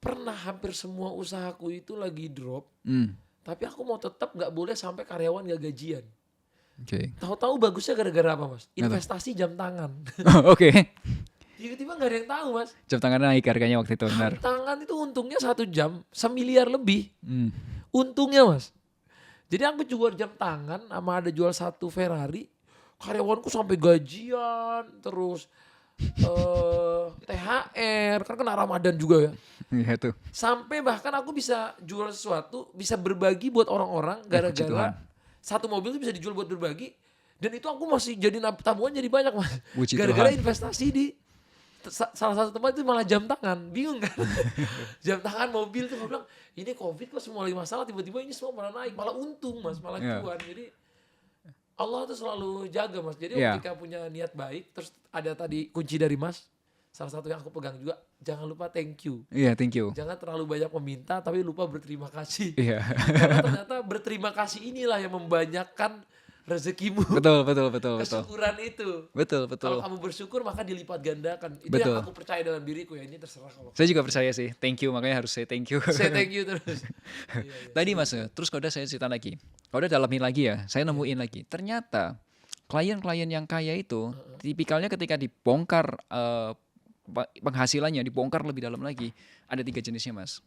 pernah hampir semua usahaku itu lagi drop, Hmm. tapi aku mau tetap nggak boleh sampai karyawan gak gajian. Oke. Tahu-tahu bagusnya gara-gara apa Mas? Investasi jam tangan. Oke. Tiba-tiba nggak ada yang tahu Mas. Jam tangan naik harganya waktu itu benar. Jam tangan itu untungnya 1 jam 1 miliar lebih. Hmm. Untungnya Mas. Jadi aku jual jam tangan sama ada jual 1 Ferrari. Karyawanku sampai gajian terus THR kan kena Ramadan juga ya. Iya tuh. Sampai bahkan aku bisa jual sesuatu, bisa berbagi buat orang-orang puji gara-gara Tuhan. satu mobil itu bisa dijual buat berbagi. Dan itu aku masih jadi tabungan jadi banyak Mas. Puji Gara-gara Tuhan. investasi di salah satu tempat itu malah jam tangan. Bingung kan? Jam tangan mobil tuh, gue bilang ini COVID kok semua lagi masalah, tiba-tiba ini semua malah naik. Malah untung Mas, malah Iya. cuan. Jadi Allah tuh selalu jaga Mas. Jadi Iya. ketika punya niat baik, terus ada tadi kunci dari Mas, salah satu yang aku pegang juga, jangan lupa thank you. Iya, thank you. Jangan terlalu banyak meminta tapi lupa berterima kasih. Iya. Karena ternyata berterima kasih inilah yang membanyakkan rezekimu. betul. Kesyukuran itu. Betul. Kalau kamu bersyukur maka dilipat gandakan. Itu Betul. yang aku percaya dalam diriku ya. Ini terserah kalau Saya juga percaya sih. Thank you, makanya harus say thank you. saya thank you terus. Iya. Tadi Mas, terus kalau udah saya cerita lagi. Kalau udah dalamin lagi ya, saya nemuin lagi. Ternyata klien-klien yang kaya itu tipikalnya ketika dibongkar penghasilannya dibongkar lebih dalam lagi, ada 3 jenisnya Mas.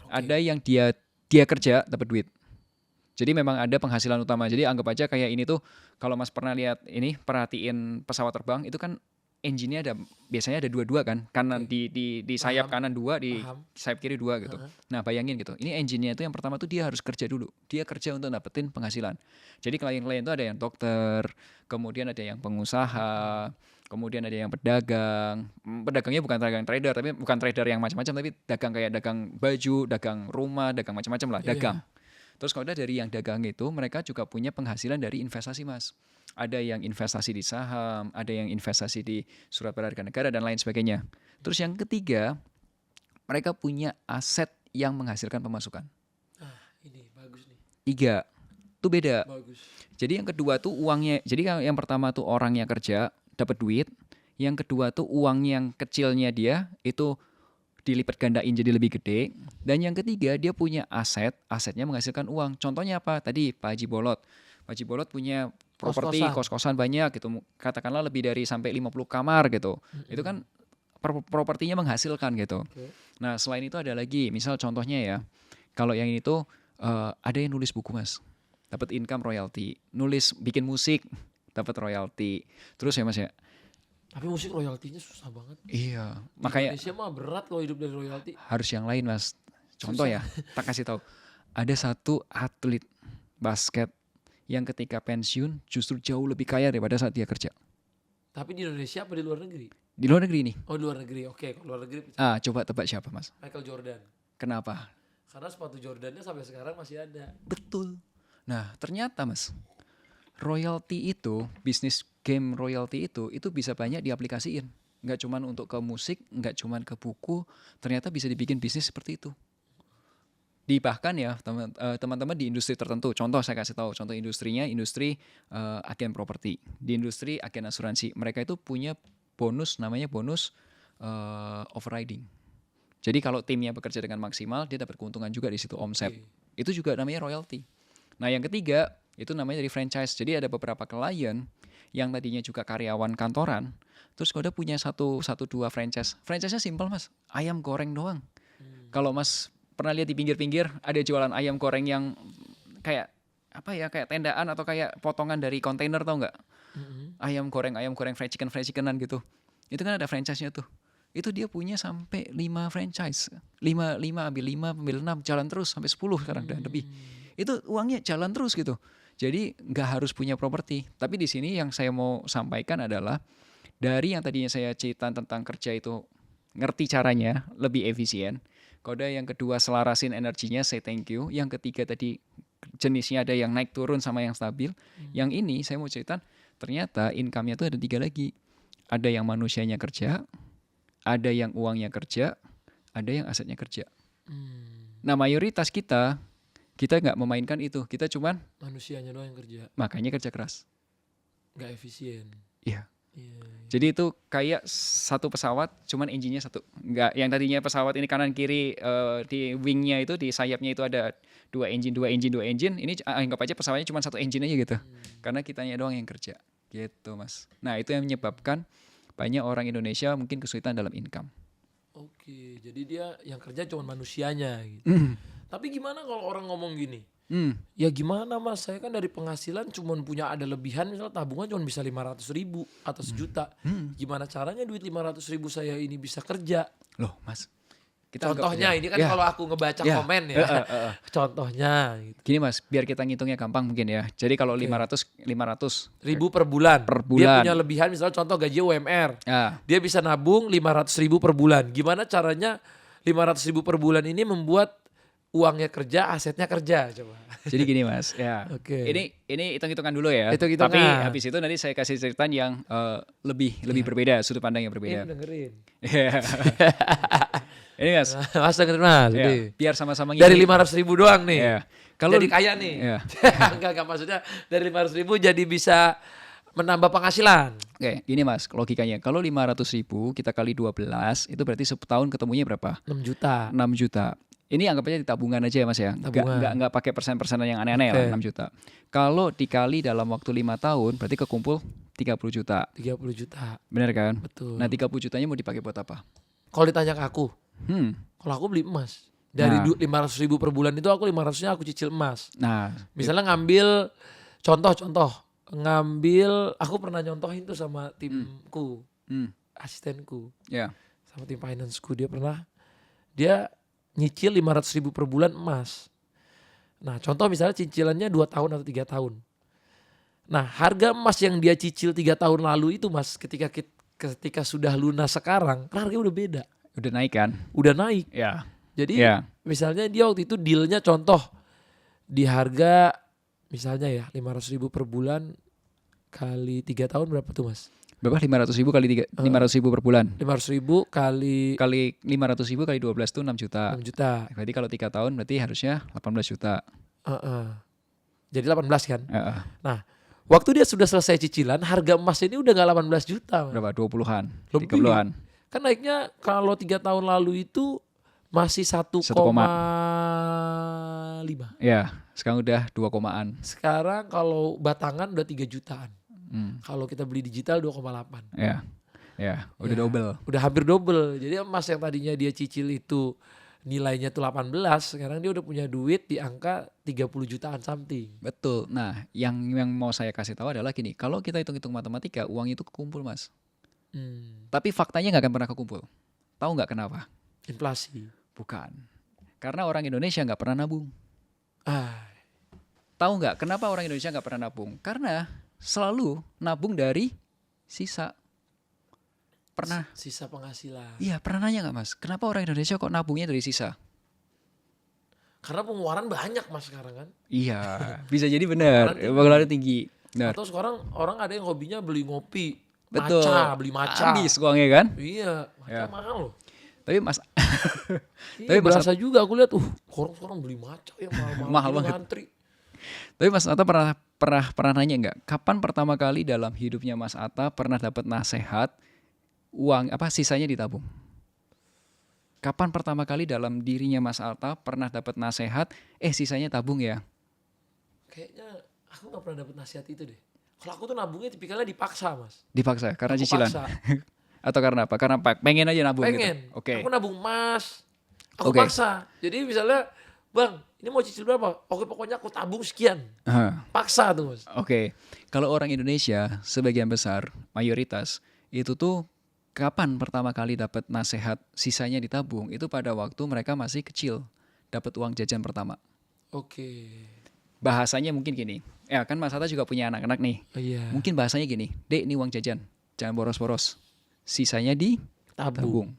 Ada yang dia kerja dapat duit. Jadi memang ada penghasilan utama. Jadi anggap aja kayak ini tuh kalau Mas pernah lihat ini perhatiin pesawat terbang itu kan engine-nya biasanya ada 2 kan, kanan di sayap kanan 2, di Paham. sayap kiri 2 gitu. Nah bayangin gitu, ini engine-nya itu yang pertama tuh dia harus kerja dulu, dia kerja untuk dapetin penghasilan. Jadi klien-klien itu ada yang dokter, kemudian ada yang pengusaha, kemudian ada yang pedagang. Pedagangnya bukan pedagang trader, tapi bukan trader yang macam-macam, tapi dagang kayak dagang baju, dagang rumah, dagang macam-macam lah, dagang. Terus kalau udah dari yang dagang itu, mereka juga punya penghasilan dari investasi Mas. Ada yang investasi di saham, ada yang investasi di surat berharga negara dan lain sebagainya. Terus yang ketiga, mereka punya aset yang menghasilkan pemasukan. Ini bagus nih. 3, itu beda. Bagus. Jadi yang kedua tuh uangnya, jadi yang pertama tuh orang yang kerja dapat duit, yang kedua tuh uang yang kecilnya dia itu dilipat gandain jadi lebih gede, dan yang ketiga dia punya asetnya menghasilkan uang. Contohnya apa? Tadi Pak Haji Bolot. Pak Haji Bolot punya properti Kos-kosan. kos-kosan banyak gitu. Katakanlah lebih dari sampai 50 kamar gitu. Itu kan propertinya menghasilkan gitu. Oke. Nah, selain itu ada lagi, misal contohnya ya, kalau yang ini tuh ada yang nulis buku Mas, dapat income royalty, nulis bikin musik dapat royalty. Terus ya Mas ya, Tapi musik royaltinya susah banget. iya, Di makanya Indonesia mah berat loh hidup dari royalti. harus yang lain Mas. Contoh ya, tak kasih tahu. Ada satu atlet basket yang ketika pensiun justru jauh lebih kaya daripada saat dia kerja. Tapi di Indonesia apa di luar negeri? Di luar negeri nih. Oh di luar negeri, oke. Kalau luar negeri Coba tebak siapa Mas? Michael Jordan. Kenapa? Karena sepatu Jordannya sampai sekarang masih ada. Betul. Nah, ternyata Mas, royalty itu, bisnis game royalty itu bisa banyak diaplikasiin. Nggak cuman untuk ke musik, nggak cuman ke buku, ternyata bisa dibikin bisnis seperti itu. Bahkan ya teman-teman di industri tertentu, contoh saya kasih tahu, contoh industrinya, industri agen properti, di industri agen asuransi, mereka itu punya bonus, namanya bonus overriding. Jadi kalau timnya bekerja dengan maksimal, dia dapat keuntungan juga di situ, omset. Itu juga namanya royalty. Nah yang ketiga, itu namanya dari franchise. Jadi ada beberapa klien yang tadinya juga karyawan kantoran, terus Koda punya satu dua franchise. Franchise-nya simple Mas, ayam goreng doang. Kalau Mas pernah lihat di pinggir-pinggir ada jualan ayam goreng yang kayak apa ya, kayak tendaan atau kayak potongan dari kontainer, tau nggak? Ayam goreng fried chickenan gitu. Itu kan ada franchise-nya tuh. Itu dia punya sampai 5 franchise. 5 ambil 6 jalan terus sampai 10 sekarang dan lebih. Itu uangnya jalan terus gitu. Jadi nggak harus punya properti. Tapi di sini yang saya mau sampaikan adalah dari yang tadinya saya cerita tentang kerja itu ngerti caranya lebih efisien. Koda yang kedua selarasin energinya, say thank you. Yang ketiga tadi jenisnya ada yang naik turun sama yang stabil. Yang ini saya mau cerita ternyata income-nya tuh ada 3 lagi. Ada yang manusianya kerja, ada yang uangnya kerja, ada yang asetnya kerja. Nah mayoritas kita nggak memainkan itu. Kita cuman Manusianya doang yang kerja, makanya kerja keras. nggak efisien. Iya. Iya. Jadi itu kayak satu pesawat, cuman engine-nya satu. Nggak, yang tadinya pesawat ini kanan kiri di wing-nya itu, di sayapnya itu ada 2 engine. Ini anggap aja pesawatnya cuma 1 engine aja gitu. Karena kitanya doang yang kerja. Gitu Mas. Nah itu yang menyebabkan banyak orang Indonesia mungkin kesulitan dalam income. Oke, jadi dia yang kerja cuma manusianya gitu. Tapi gimana kalau orang ngomong gini? Ya gimana Mas, saya kan dari penghasilan cuma punya ada lebihan, misalnya tabungan cuma bisa 500.000 atau 1 juta. Gimana caranya duit 500.000 saya ini bisa kerja? Loh Mas, kita Contohnya ini kan Ya. kalau aku ngebaca Ya. komen ya. Contohnya gitu. Gini Mas, biar kita ngitungnya gampang mungkin ya. Jadi kalau 500 Ribu per bulan. Per Dia bulan. punya lebihan misalnya contoh gaji UMR. Ah. Dia bisa nabung 500.000 per bulan. Gimana caranya 500.000 per bulan ini membuat uangnya kerja, asetnya kerja coba. Jadi gini Mas, ya. Oke. Ini hitung-hitungan dulu ya. Hitung-hitungan. Tapi habis itu nanti saya kasih cerita yang lebih berbeda, sudut pandang yang berbeda. Dengerin. Iya. Ini Mas, Mas dengerin Mas. ya, Jadi. biar sama-sama Dari ngitung. 500.000 doang nih. Iya. Jadi kaya nih. Iya. enggak maksudnya dari 500.000 jadi bisa menambah penghasilan. Oke, gini Mas, logikanya. Kalau 500.000 kita kali 12, itu berarti setahun ketemunya berapa? 6 juta. 6 juta. Ini anggap aja di tabungan aja ya Mas ya. Tabungan. Nggak pakai persen-persenan yang aneh-aneh lah, 6 juta. Kalau dikali dalam waktu 5 tahun, berarti kekumpul 30 juta. 30 juta. Bener kan? Betul. Nah 30 jutanya mau dipakai buat apa? Kalau ditanya ke aku, kalau aku beli emas. Dari Nah. 500.000 per bulan itu aku 500-nya aku cicil emas. Nah, Misalnya ngambil contoh, ngambil aku pernah nyontohin tuh sama timku, asistenku, ya. sama tim financeku, dia nyicil 500.000 per bulan emas. Nah contoh misalnya cicilannya 2 tahun atau 3 tahun. Nah harga emas yang dia cicil 3 tahun lalu itu Mas, ketika sudah lunas sekarang, harganya udah beda. Udah naik kan? Udah naik. Ya. Jadi Ya. misalnya dia waktu itu dealnya contoh di harga misalnya ya 500.000 per bulan kali 3 tahun berapa tuh Mas? Berapa? 500.000 kali 3, 500.000 per bulan. 500.000 kali Kali 500.000 kali 12 itu 6 juta. 6 juta. Berarti kalau 3 tahun berarti harusnya 18 juta. Jadi 18 kan? Heeh. Nah, waktu dia sudah selesai cicilan, harga emas ini udah gak 18 juta. Mas. Berapa? 20-an, Lebih. 30-an. Kan naiknya kalau 3 tahun lalu itu masih 1,5. Ya, sekarang udah 2-an. Sekarang kalau batangan udah 3 jutaan. Kalau kita beli digital 2,8. Ya. Ya, udah double. Udah hampir double. Jadi emas yang tadinya dia cicil itu nilainya tuh 18, sekarang dia udah punya duit di angka 30 jutaan something. Betul. Nah, yang mau saya kasih tahu adalah gini, kalau kita hitung-hitung matematika, uang itu kekumpul, Mas. Tapi faktanya nggak akan pernah kekumpul. Tahu nggak kenapa? Inflasi. Bukan. Karena orang Indonesia nggak pernah nabung. Tahu nggak kenapa orang Indonesia nggak pernah nabung? Karena selalu nabung dari sisa. Pernah? Sisa penghasilan. Iya, pernah nanya nggak Mas? Kenapa orang Indonesia kok nabungnya dari sisa? Karena pengeluaran banyak Mas sekarang kan. Iya, bisa jadi benar. Pengeluaran tinggi. Benar. Atau sekarang orang ada yang hobinya beli ngopi. Betul. Beli matcha. Habis uangnya kan? Iya, matcha mahal loh. Tapi Mas, Tapi berasa juga aku lihat, orang sekarang beli matcha yang mahal banget. Ngantri. Tapi Mas Atta pernah nanya nggak? Kapan pertama kali dalam hidupnya Mas Atta pernah dapat nasihat uang sisanya ditabung? Kapan pertama kali dalam dirinya Mas Atta pernah dapat nasihat, sisanya tabung ya? Kayaknya aku nggak pernah dapat nasihat itu deh. Kalau aku tuh nabungnya tipikalnya dipaksa Mas. Dipaksa karena Aku cicilan? paksa. Atau karena apa? Karena pengen aja nabung Pengen. gitu? Oke. Aku nabung emas. Aku Oke. paksa. Jadi misalnya, Bang, ini mau cicil berapa? Oke, pokoknya aku tabung sekian. Aha. Paksa tuh Mas. Oke. Kalau orang Indonesia sebagian besar, mayoritas, itu tuh kapan pertama kali dapat nasihat sisanya ditabung? Itu pada waktu mereka masih kecil, dapat uang jajan pertama. Oke. Bahasanya mungkin gini, ya kan Mas Atta juga punya anak-anak nih. Oh, iya. Mungkin bahasanya gini, Dek ini uang jajan, jangan boros-boros. Sisanya ditabung.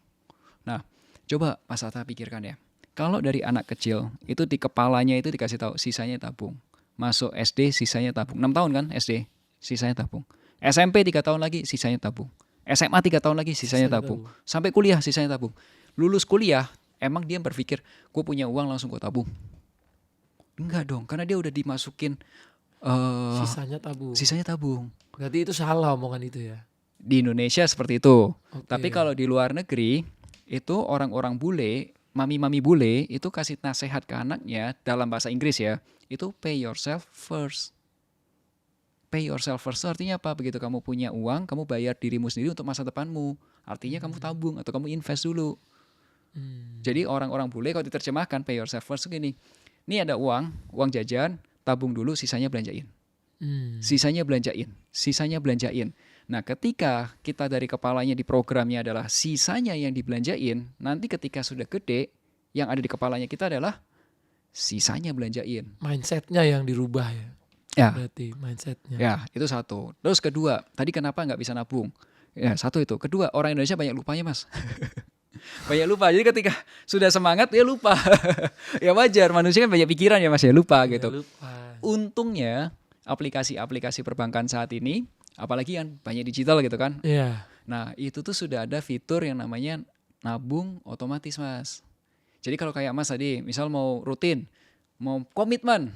Nah, coba Mas Atta pikirkan ya. Kalau dari anak kecil, itu di kepalanya itu dikasih tahu sisanya tabung. Masuk SD sisanya tabung. 6 tahun kan SD, sisanya tabung. SMP 3 tahun lagi sisanya tabung. SMA 3 tahun lagi sisanya tabung. Sampai kuliah sisanya tabung. Lulus kuliah, emang dia berpikir, gue punya uang langsung gue tabung. Enggak dong, karena dia udah dimasukin Sisanya tabung. Berarti itu salah omongan itu ya. Di Indonesia seperti itu. Oke. Tapi kalau di luar negeri, itu orang-orang bule, mami-mami bule, itu kasih nasihat ke anaknya dalam bahasa Inggris ya, itu pay yourself first. Pay yourself first artinya apa? Begitu kamu punya uang, kamu bayar dirimu sendiri untuk masa depanmu. Artinya kamu tabung atau kamu invest dulu. Jadi orang-orang bule kalau diterjemahkan pay yourself first gini. Ini ada uang jajan, tabung dulu, sisanya belanjain. Sisanya belanjain. Nah, ketika kita dari kepalanya di programnya adalah sisanya yang dibelanjain, nanti ketika sudah gede, yang ada di kepalanya kita adalah sisanya belanjain. Mindsetnya yang dirubah ya. Ya. Berarti mindsetnya. Ya, itu satu. Terus kedua, tadi kenapa nggak bisa nabung? Ya, satu itu. Kedua, orang Indonesia banyak lupanya, Mas. Banyak lupa. Jadi ketika sudah semangat, dia lupa. Ya wajar, manusia kan banyak pikiran ya Mas, ya lupa gitu. Lupa. Untungnya, aplikasi-aplikasi perbankan saat ini, apalagi yang banyak digital gitu kan. Iya. Nah, itu tuh sudah ada fitur yang namanya nabung otomatis, Mas. Jadi kalau kayak Mas tadi, misal mau rutin, mau komitmen,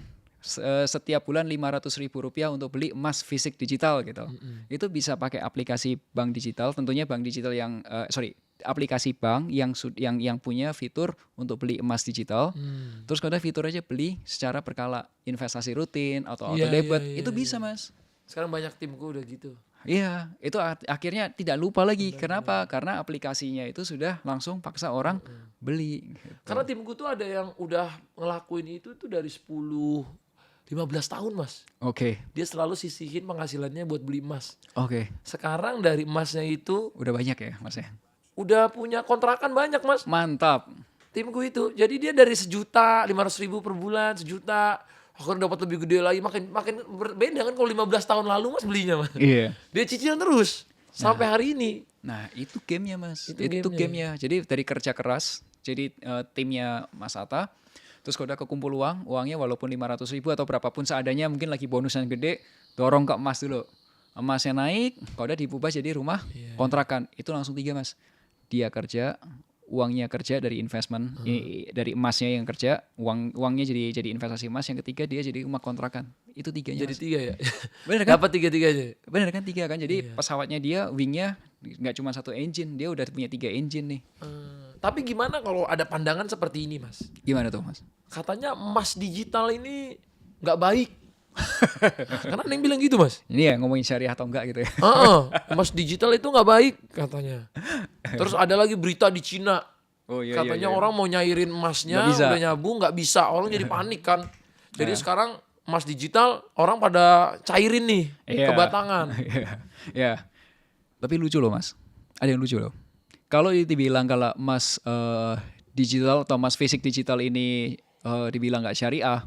setiap bulan Rp500.000 untuk beli emas fisik digital gitu. Itu bisa pakai aplikasi bank digital, tentunya bank digital yang aplikasi bank yang punya fitur untuk beli emas digital. Terus kalau ada fitur aja beli secara berkala, investasi rutin atau auto debit, itu bisa Mas. Sekarang banyak timku udah gitu. Iya, itu akhirnya tidak lupa lagi. Kenapa? Karena aplikasinya itu sudah langsung paksa orang beli. Gitu. Karena timku tuh ada yang udah ngelakuin itu tuh dari 10-15 tahun Mas. Oke. Dia selalu sisihin penghasilannya buat beli emas. Oke. Sekarang dari emasnya itu Udah banyak ya Mas ya? udah punya kontrakan banyak Mas. Mantap. Timku itu. Jadi dia dari 1.500.000 per bulan, 1 juta. Akan dapat lebih gede lagi. Makin berbeda kan kalau 15 tahun lalu Mas belinya Mas. Iya. Dia cicilan terus. Sampai hari ini. Nah itu gamenya Mas. Itu gamenya. Jadi dari kerja keras. Jadi timnya Mas Atta. Terus kalau udah kekumpul uangnya walaupun 500.000 atau berapapun seadanya, mungkin lagi bonus yang gede, dorong ke emas dulu. emasnya naik, kalau udah diubah jadi rumah kontrakan, itu langsung 3 Mas. Dia kerja, uangnya kerja dari investment, dari emasnya yang kerja, uangnya jadi investasi emas, yang ketiga dia jadi rumah kontrakan. Itu 3-nya Jadi Mas. 3 ya. Bener kan? Dapat 3-3 aja. Bener kan 3 kan? Jadi pesawatnya dia wingnya nggak cuma 1 engine, dia udah punya 3 engine nih. Tapi gimana kalau ada pandangan seperti ini, Mas? Gimana tuh Mas? Katanya emas digital ini nggak baik. Karena ada yang bilang gitu, Mas. Ini ya ngomongin syariah atau enggak gitu ya. Emas digital itu nggak baik katanya. Terus ada lagi berita di Cina. Oh iya, Katanya orang mau nyairin emasnya, Nggak bisa. udah nyambung nggak bisa. Orang jadi panik kan. Jadi sekarang emas digital orang pada cairin nih Iya. ke batangan. Ya. Tapi lucu loh Mas. Ada yang lucu loh. Kalau dibilang kalau emas digital atau emas fisik digital ini dibilang nggak syariah,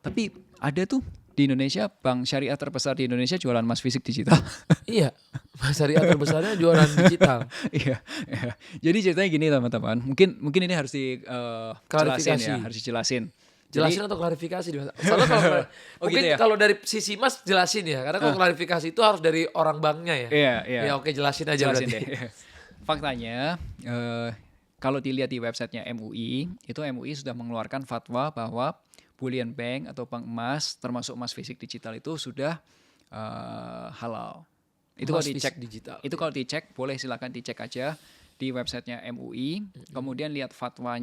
tapi ada tuh di Indonesia bank syariah terbesar di Indonesia jualan emas fisik digital. Iya, emas syariah terbesarnya jualan digital. Iya, iya. Jadi ceritanya gini teman-teman. Mungkin ini harus dijelasin Klarifikasi. ya, harus dijelasin. Jelasin atau klarifikasi? Soalnya kalau mungkin gitu ya? kalau dari sisi Mas jelasin ya, karena kalau klarifikasi itu harus dari orang banknya ya. Iya, iya. Ya oke, jelasin aja Jelasin berarti. deh. Faktanya kalau dilihat di websitenya MUI, itu MUI sudah mengeluarkan fatwa bahwa bullion bank atau bank emas termasuk emas fisik digital itu sudah halal. Itu Emas kalau dicek fisik digital. Itu kalau dicek, boleh silakan dicek aja di websitenya MUI. Kemudian lihat fatwa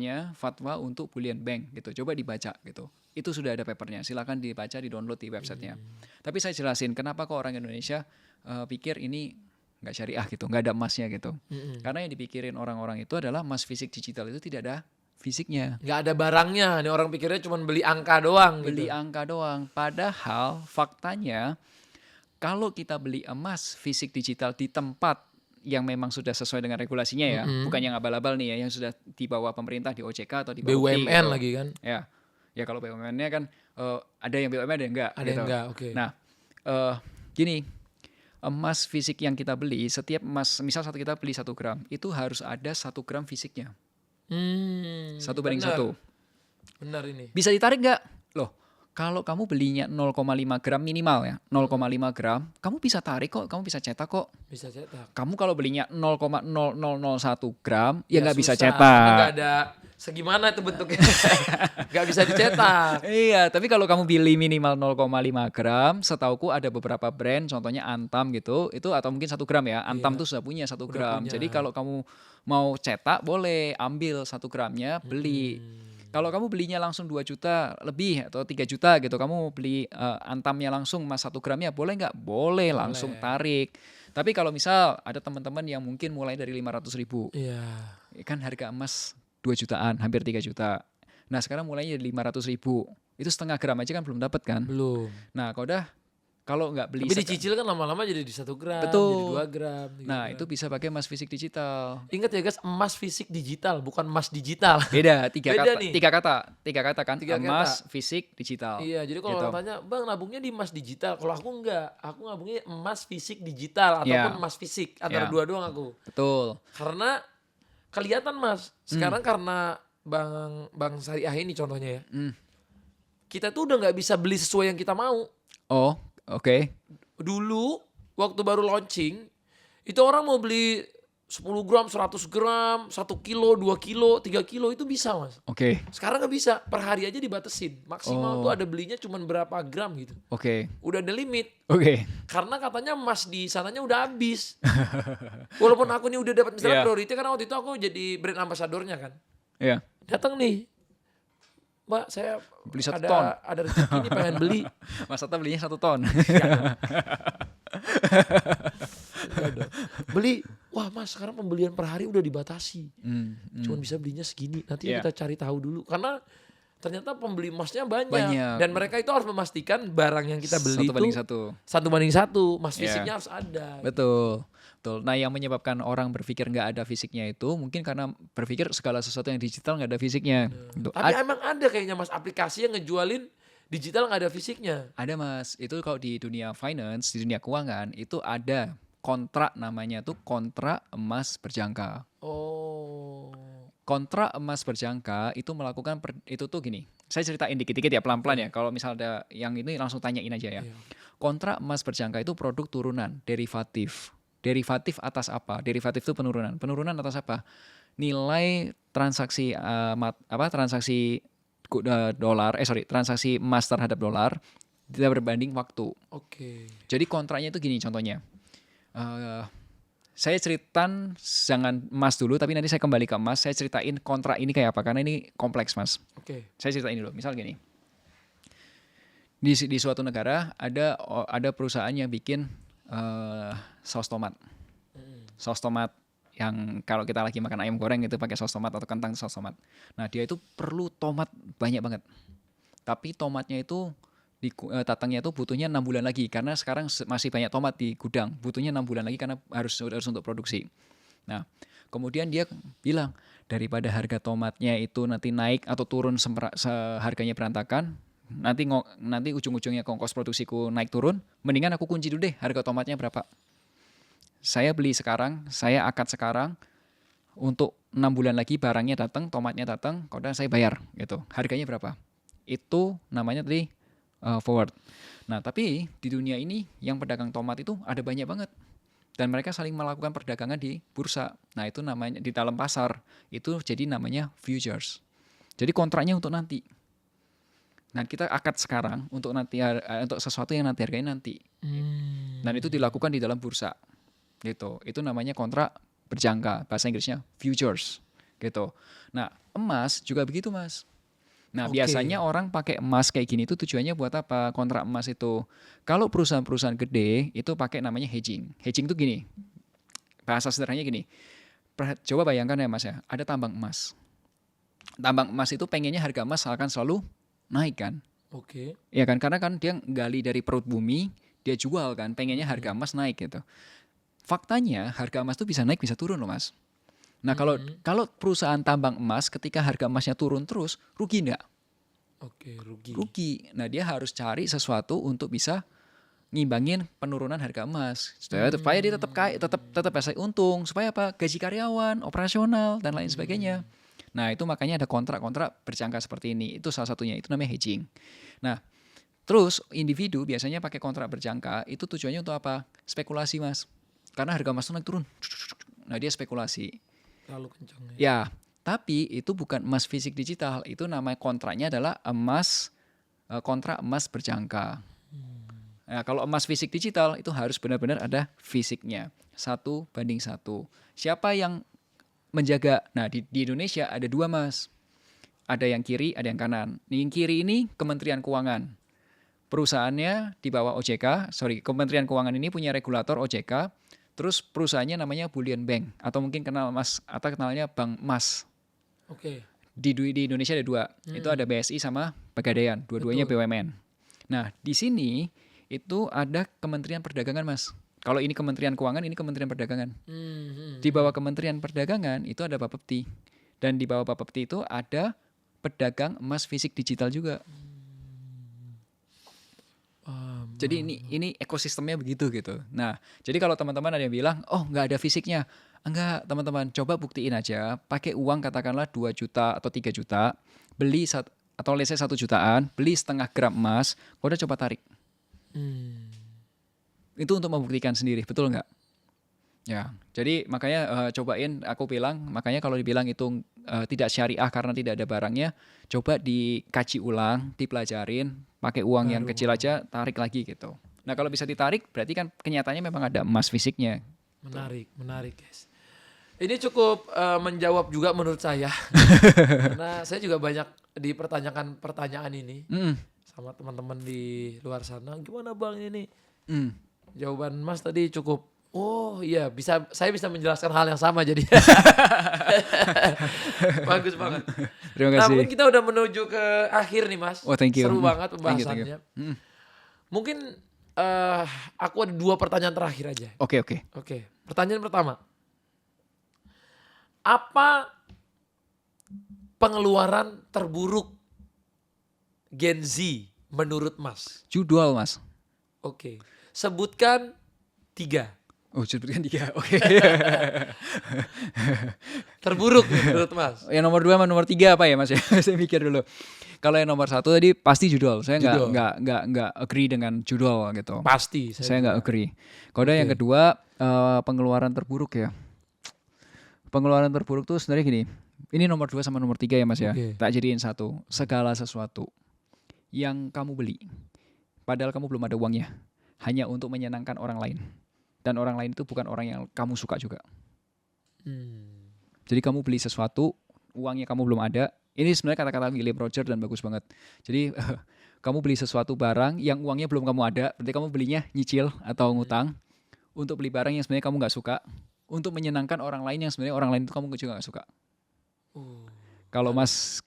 untuk bullion bank gitu. Coba dibaca gitu. Itu sudah ada papernya. Silakan dibaca, di-download di websitenya. Tapi saya jelasin kenapa kok orang Indonesia pikir ini nggak syariah gitu, nggak ada emasnya gitu. Karena yang dipikirin orang-orang itu adalah emas fisik digital itu tidak ada fisiknya. Nggak ada barangnya, nih orang pikirnya cuma beli angka doang Beli gitu. angka doang. Padahal faktanya kalau kita beli emas fisik digital di tempat yang memang sudah sesuai dengan regulasinya ya, bukan yang abal-abal nih ya, yang sudah di bawah pemerintah di OJK atau di bawah BUMN lagi kan. Ya, ya kalau BUMN-nya kan ada yang BUMN ada yang enggak. Ada yang enggak, oke. Nah, gini, emas fisik yang kita beli, setiap emas, misal kita beli 1 gram, itu harus ada 1 gram fisiknya. 1 banding 1. Benar ini. Bisa ditarik nggak? Loh, kalau kamu belinya 0,5 gram minimal ya, 0,5 gram, kamu bisa tarik kok, kamu bisa cetak kok. Bisa cetak. Kamu kalau belinya 0,0001 gram, ya nggak bisa susah, cetak. karena nggak ada segimana itu bentuknya. Nggak bisa dicetak. Iya, tapi kalau kamu beli minimal 0,5 gram, setauku ada beberapa brand, contohnya Antam gitu, itu atau mungkin 1 gram ya. Antam tuh sudah punya 1 gram. punya. Jadi kalau kamu mau cetak, boleh ambil 1 gramnya, beli. Kalau kamu belinya langsung 2 juta lebih atau 3 juta gitu, kamu beli Antamnya langsung mas 1 gramnya, boleh nggak? Boleh, langsung tarik. Tapi kalau misal ada teman-teman yang mungkin mulai dari 500.000, Iya. kan harga emas 2 jutaan, hampir 3 juta. Nah sekarang mulainya dari 500.000, itu setengah gram aja kan belum dapat kan. Belum. Nah kalau nggak beli Tapi dicicil kan lama-lama jadi di 1 gram, Betul. jadi 2 gram. 3 nah gram. itu bisa pakai emas fisik digital. Ingat ya guys, emas fisik digital, bukan emas digital. Beda, tiga Beda kata, nih. tiga kata kan, 3 emas kata. fisik digital. Iya, jadi kalau Gitu. orang tanya, bang nabungnya di emas digital. Kalau aku enggak, aku nabungnya emas fisik digital Iya. ataupun emas fisik. Antara Iya. dua doang aku. Betul. Karena kelihatan mas, sekarang karena bang syariah ini contohnya ya, kita tuh udah nggak bisa beli sesuai yang kita mau. Oh, oke. Dulu waktu baru launching, itu orang mau beli 10 gram, 100 gram, 1 kilo, 2 kilo, 3 kilo itu bisa mas. Oke. Sekarang nggak bisa, per hari aja dibatasin. Maksimal tuh ada belinya cuma berapa gram gitu. Oke. Udah ada limit. Oke. Karena katanya emas di sananya udah habis. Walaupun aku nih udah dapat misalnya Iya. priority, karena waktu itu aku jadi brand ambassadornya kan. Iya. Datang nih, Mbak saya Beli 1 ada, ton. ada rezeki nih pengen beli. Mas Atta belinya 1 ton. Enggak dong. Beli, wah mas sekarang pembelian per hari udah dibatasi. Cuman bisa belinya segini, nanti Iya. kita cari tahu dulu. Karena ternyata pembeli emasnya banyak. Banyak. Dan mereka itu harus memastikan barang yang kita beli 1 banding itu 1. 1:1. Mas Iya. fisiknya harus ada. Betul. Betul. Nah yang menyebabkan orang berpikir nggak ada fisiknya itu mungkin karena berpikir segala sesuatu yang digital nggak ada fisiknya. Gitu. Tapi emang ada kayaknya mas aplikasi yang ngejualin digital nggak ada fisiknya. Ada mas, itu kalau di dunia finance, di dunia keuangan itu ada kontrak namanya tuh kontrak emas berjangka. Oh. Kontrak emas berjangka itu melakukan itu tuh gini. Saya ceritain dikit-dikit ya pelan-pelan ya. Kalau misal ada yang ini langsung tanyain aja ya. Iya. kontrak emas berjangka itu produk turunan, derivatif. Derivatif atas apa? Derivatif itu penurunan. Penurunan atas apa? Nilai transaksi transaksi emas terhadap dolar tidak berbanding waktu. Oke. Jadi kontraknya itu gini contohnya. Eh, saya ceritain jangan emas dulu, tapi nanti saya kembali ke emas. Saya ceritain kontrak ini kayak apa karena ini kompleks, Mas. Oke. Saya ceritain dulu. Misal gini, di suatu negara ada perusahaan yang bikin saus tomat. Saus tomat yang kalau kita lagi makan ayam goreng itu pakai saus tomat atau kentang saus tomat. Nah dia itu perlu tomat banyak banget. Tapi tomatnya itu tatangnya itu butuhnya 6 bulan lagi karena sekarang masih banyak tomat di gudang, butuhnya 6 bulan lagi karena harus untuk produksi. Nah, kemudian dia bilang daripada harga tomatnya itu nanti naik atau turun harganya berantakan, nanti ujung-ujungnya ongkos produksiku naik turun, mendingan aku kunci dulu deh harga tomatnya berapa. Saya beli sekarang, saya akad sekarang, untuk 6 bulan lagi barangnya datang, tomatnya datang, kemudian saya bayar gitu. Harganya berapa? Itu namanya tadi forward. Nah, tapi di dunia ini yang pedagang tomat itu ada banyak banget. Dan mereka saling melakukan perdagangan di bursa. Nah, itu namanya di dalam pasar. Itu jadi namanya futures. Jadi kontraknya untuk nanti. Nah, kita akad sekarang untuk nanti untuk sesuatu yang nanti harganya nanti. Dan itu dilakukan di dalam bursa. Gitu. Itu namanya kontrak berjangka. Bahasa Inggrisnya futures. Gitu. Nah, emas juga begitu, Mas. Nah, biasanya orang pakai emas kayak gini itu tujuannya buat apa? Kontrak emas itu. Kalau perusahaan-perusahaan gede itu pakai namanya hedging. Hedging itu gini. Bahasa sederhananya gini. Coba bayangkan ya Mas ya, ada tambang emas. Tambang emas itu pengennya harga emas akan selalu naik kan? Oke. Ya kan, karena kan dia gali dari perut bumi, dia jual kan, pengennya harga emas naik gitu. Faktanya harga emas itu bisa naik bisa turun loh Mas. Nah kalau perusahaan tambang emas ketika harga emasnya turun terus, rugi nggak? Oke, rugi. Rugi. Nah dia harus cari sesuatu untuk bisa ngimbangin penurunan harga emas supaya dia tetap bisa untung, supaya apa? Gaji karyawan, operasional dan lain sebagainya. Nah itu makanya ada kontrak-kontrak berjangka seperti ini. Itu salah satunya, itu namanya hedging. Nah terus individu biasanya pakai kontrak berjangka itu tujuannya untuk apa? Spekulasi Mas. Karena harga emas itu naik turun. Nah dia spekulasi. Terlalu kencang ya. Ya, tapi itu bukan emas fisik digital. Itu namanya kontraknya adalah kontrak emas berjangka. Nah, kalau emas fisik digital itu harus benar-benar ada fisiknya. 1:1. Siapa yang menjaga? Nah, di Indonesia ada 2 Mas. Ada yang kiri, ada yang kanan. Yang kiri ini Kementerian Keuangan. Perusahaannya di bawah OJK. Kementerian Keuangan ini punya regulator OJK. Terus perusahaannya namanya Bullion Bank atau mungkin kenal Mas atau kenalnya Bank Emas. Oke. Di Indonesia ada 2. Itu ada BSI sama Pegadaian, dua-duanya BUMN. Nah, di sini itu ada Kementerian Perdagangan, Mas. Kalau ini Kementerian Keuangan, ini Kementerian Perdagangan. Di bawah Kementerian Perdagangan itu ada Bapepti. Dan di bawah Bapepti itu ada pedagang emas fisik digital juga. Jadi ini ekosistemnya begitu gitu. Nah, jadi kalau teman-teman ada yang bilang, oh nggak ada fisiknya. Enggak, teman-teman. Coba buktiin aja. Pakai uang katakanlah 2 juta atau 3 juta. Beli atau let's say 1 jutaan. Beli setengah gram emas. Udah coba tarik. Itu untuk membuktikan sendiri. Betul nggak? Ya, jadi makanya cobain. Aku bilang, makanya kalau dibilang itu tidak syariah karena tidak ada barangnya. Coba dikaji ulang, dipelajarin. Pakai uang yang kecil aja, tarik lagi gitu. Nah kalau bisa ditarik, berarti kan kenyataannya memang ada emas fisiknya. Menarik guys. Ini cukup menjawab juga menurut saya. Karena saya juga banyak dipertanyakan pertanyaan ini sama teman-teman di luar sana. Gimana bang ini? Jawaban Mas tadi cukup. Oh iya, saya bisa menjelaskan hal yang sama jadi. Bagus banget. Terima kasih. Nah mungkin kita udah menuju ke akhir nih Mas. Oh thank you. Seru banget pembahasannya. Thank you. Mungkin aku ada 2 pertanyaan terakhir aja. Oke. Pertanyaan pertama. Apa pengeluaran terburuk Gen Z menurut Mas? Judul Mas. Oke. Sebutkan 3. Oh, sebutkan 3. Oke. Terburuk menurut Mas. Yang nomor 2 sama nomor 3 apa ya Mas ya? Saya mikir dulu. Kalau yang nomor 1 tadi pasti judul. Saya Judul. nggak agree dengan judul gitu. Pasti Saya nggak juga. agree. Kalau yang Oke. kedua pengeluaran terburuk ya. Pengeluaran terburuk tuh sebenarnya gini. Ini nomor 2 sama nomor 3 ya Mas ya. Oke. Tak jadiin satu. Segala sesuatu yang kamu beli, padahal kamu belum ada uangnya, hanya untuk menyenangkan orang lain. Dan orang lain itu bukan orang yang kamu suka juga. Hmm. Jadi kamu beli sesuatu, uangnya kamu belum ada. Ini sebenarnya kata-kata William Roger dan bagus banget. Jadi kamu beli sesuatu barang yang uangnya belum kamu ada, berarti kamu belinya nyicil atau ngutang untuk beli barang yang sebenarnya kamu nggak suka, untuk menyenangkan orang lain yang sebenarnya orang lain itu kamu juga nggak suka.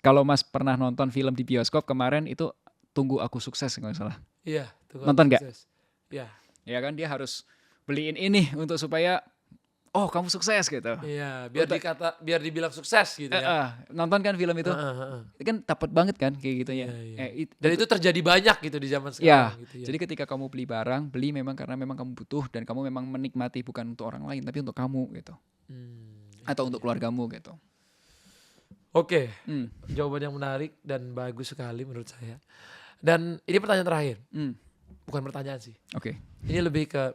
Kalau Mas pernah nonton film di bioskop kemarin itu Tunggu Aku Sukses kalau nggak salah. Iya, tuh, Nonton nggak? sukses. Iya. Ya kan dia harus beliin ini untuk supaya oh kamu sukses gitu. Iya, biar dibilang sukses gitu ya. Nonton kan film itu? Itu kan dapat banget kan kayak gitu ya. Iya. Dan itu terjadi banyak gitu di zaman Ya, sekarang gitu ya. jadi ketika kamu beli barang, beli memang karena memang kamu butuh dan kamu memang menikmati bukan untuk orang lain tapi untuk kamu gitu. Atau untuk keluargamu gitu. Oke, Hmm. jawaban yang menarik dan bagus sekali menurut saya. Dan ini pertanyaan terakhir, bukan pertanyaan sih. Oke. Ini lebih ke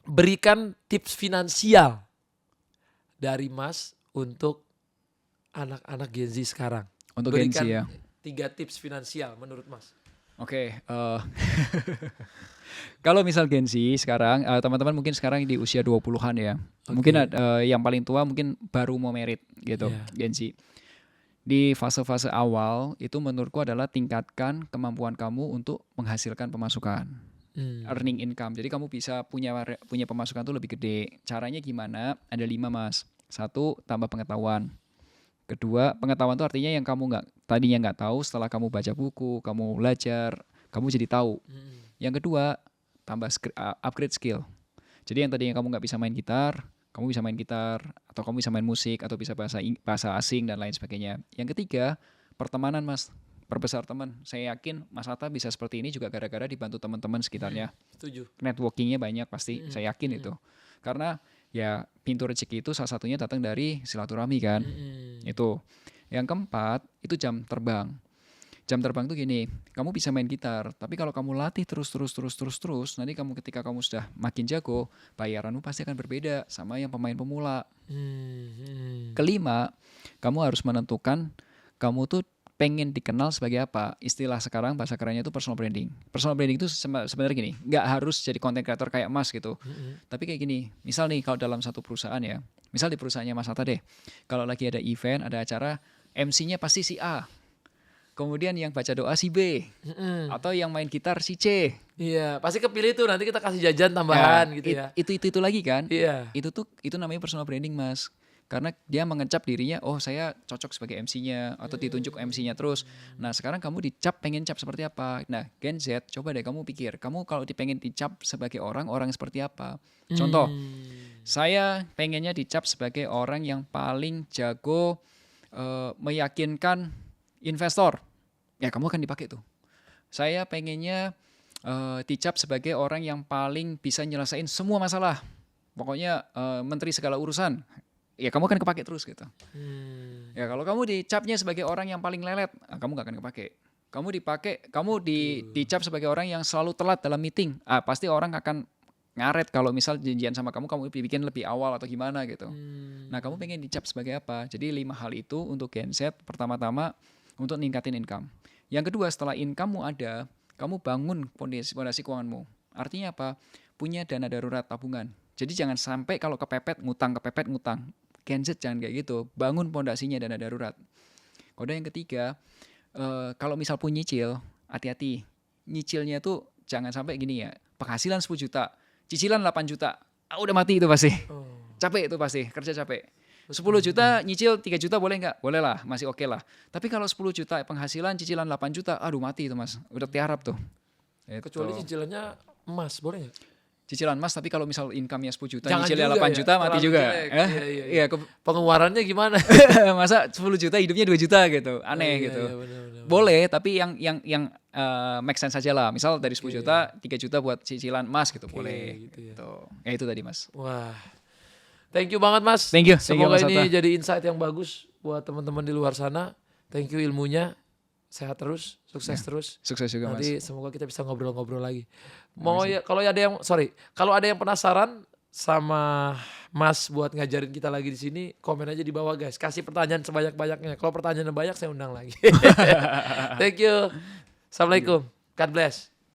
berikan tips finansial dari Mas untuk anak-anak Gen Z sekarang. Untuk Gen Z Berikan ya. 3 tips finansial menurut Mas. Oke, kalau misal Gen Z sekarang, teman-teman mungkin sekarang di usia 20-an ya. Mungkin yang paling tua mungkin baru mau merit gitu, Iya. Gen Z. Di fase-fase awal itu menurutku adalah tingkatkan kemampuan kamu untuk menghasilkan pemasukan. Earning income. Jadi kamu bisa punya pemasukan tuh lebih gede. Caranya gimana? Ada 5 Mas. 1, tambah pengetahuan. Kedua, pengetahuan itu artinya yang kamu tadinya nggak tahu, setelah kamu baca buku, kamu belajar, kamu jadi tahu. Yang kedua, tambah upgrade skill. Jadi yang tadinya kamu nggak bisa main gitar, kamu bisa main gitar, atau kamu bisa main musik, atau bisa bahasa asing dan lain sebagainya. Yang ketiga, pertemanan Mas. Perbesar teman. Saya yakin Mas Atta bisa seperti ini juga gara-gara dibantu teman-teman sekitarnya. Setuju. Networkingnya banyak pasti, saya yakin itu. Karena ya pintu rezeki itu salah satunya datang dari silaturahmi kan. Itu. Yang keempat, itu jam terbang. Jam terbang tuh gini, kamu bisa main gitar, tapi kalau kamu latih terus, nanti ketika kamu sudah makin jago, bayaranmu pasti akan berbeda sama yang pemain pemula. Kelima, kamu harus menentukan kamu tuh pengen dikenal sebagai apa. Istilah sekarang bahasa kerennya itu personal branding. Personal branding itu sebenarnya gini, nggak harus jadi content creator kayak Mas gitu. Tapi kayak gini, misal nih kalau dalam satu perusahaan ya, misal di perusahaannya Mas Atta deh, kalau lagi ada event, ada acara, MC-nya pasti si A. Kemudian yang baca doa si B. Atau yang main gitar si C. Iya, pasti kepilih tuh, nanti kita kasih jajan tambahan gitu ya. Itu lagi kan? Iya. Itu namanya personal branding Mas. Karena dia mengecap dirinya, oh saya cocok sebagai MC-nya atau ditunjuk MC-nya terus. Nah sekarang kamu pengen cap seperti apa? Nah Gen Z, coba deh kamu pikir, kamu kalau pengen dicap sebagai orang seperti apa? Contoh, saya pengennya dicap sebagai orang yang paling jago meyakinkan investor. Ya kamu akan dipakai tuh. Saya pengennya dicap sebagai orang yang paling bisa nyelesain semua masalah. Pokoknya menteri segala urusan. Ya kamu akan kepake terus gitu. Ya kalau kamu dicapnya sebagai orang yang paling lelet, kamu gak akan kepake. Kamu dicap sebagai orang yang selalu telat dalam meeting, pasti orang akan ngaret kalau misal janjian sama kamu bikin lebih awal atau gimana gitu. Nah kamu pengen dicap sebagai apa? Jadi 5 hal itu untuk Gen Z. Pertama-tama untuk ningkatin income. Yang kedua, setelah income-mu ada, kamu bangun fondasi keuanganmu. Artinya apa? Punya dana darurat tabungan. Jadi jangan sampai kalau kepepet ngutang. Gen Z jangan kayak gitu. Bangun fondasinya dana darurat. Kode yang ketiga, kalau misal pun nyicil, hati-hati. Nyicilnya tuh jangan sampai gini ya. Penghasilan 10 juta, cicilan 8 juta. Udah mati itu pasti. Capek itu pasti, kerja capek. 10 juta nyicil 3 juta boleh nggak? Boleh lah, masih oke lah. Tapi kalau 10 juta penghasilan cicilan 8 juta, aduh mati itu Mas. Udah tiarap tuh. Kecuali cicilannya emas, boleh nggak? Cicilan Mas, tapi kalau misal income-nya 10 juta, Jangan nyicilnya juga 8 ya, juta, mati terlalu juga. jelek. Iya. Pengeluarannya gimana? Masa 10 juta hidupnya 2 juta gitu, aneh gitu. Iya, benar. Boleh, tapi yang make sense aja lah. Misal dari 10 juta, 3 juta buat cicilan emas gitu boleh. gitu ya. Gitu. Ya itu tadi Mas. Wah. Thank you banget Mas. Thank you Semoga Mas ini Atta. jadi insight yang bagus buat teman-teman di luar sana. Thank you ilmunya. Sehat terus, sukses terus. Sukses juga Mas. Nanti semoga kita bisa ngobrol-ngobrol lagi. Mau ya kalau ada yang penasaran sama Mas buat ngajarin kita lagi di sini, komen aja di bawah guys. Kasih pertanyaan sebanyak-banyaknya. Kalau pertanyaannya banyak saya undang lagi. Thank you. Assalamualaikum. God bless.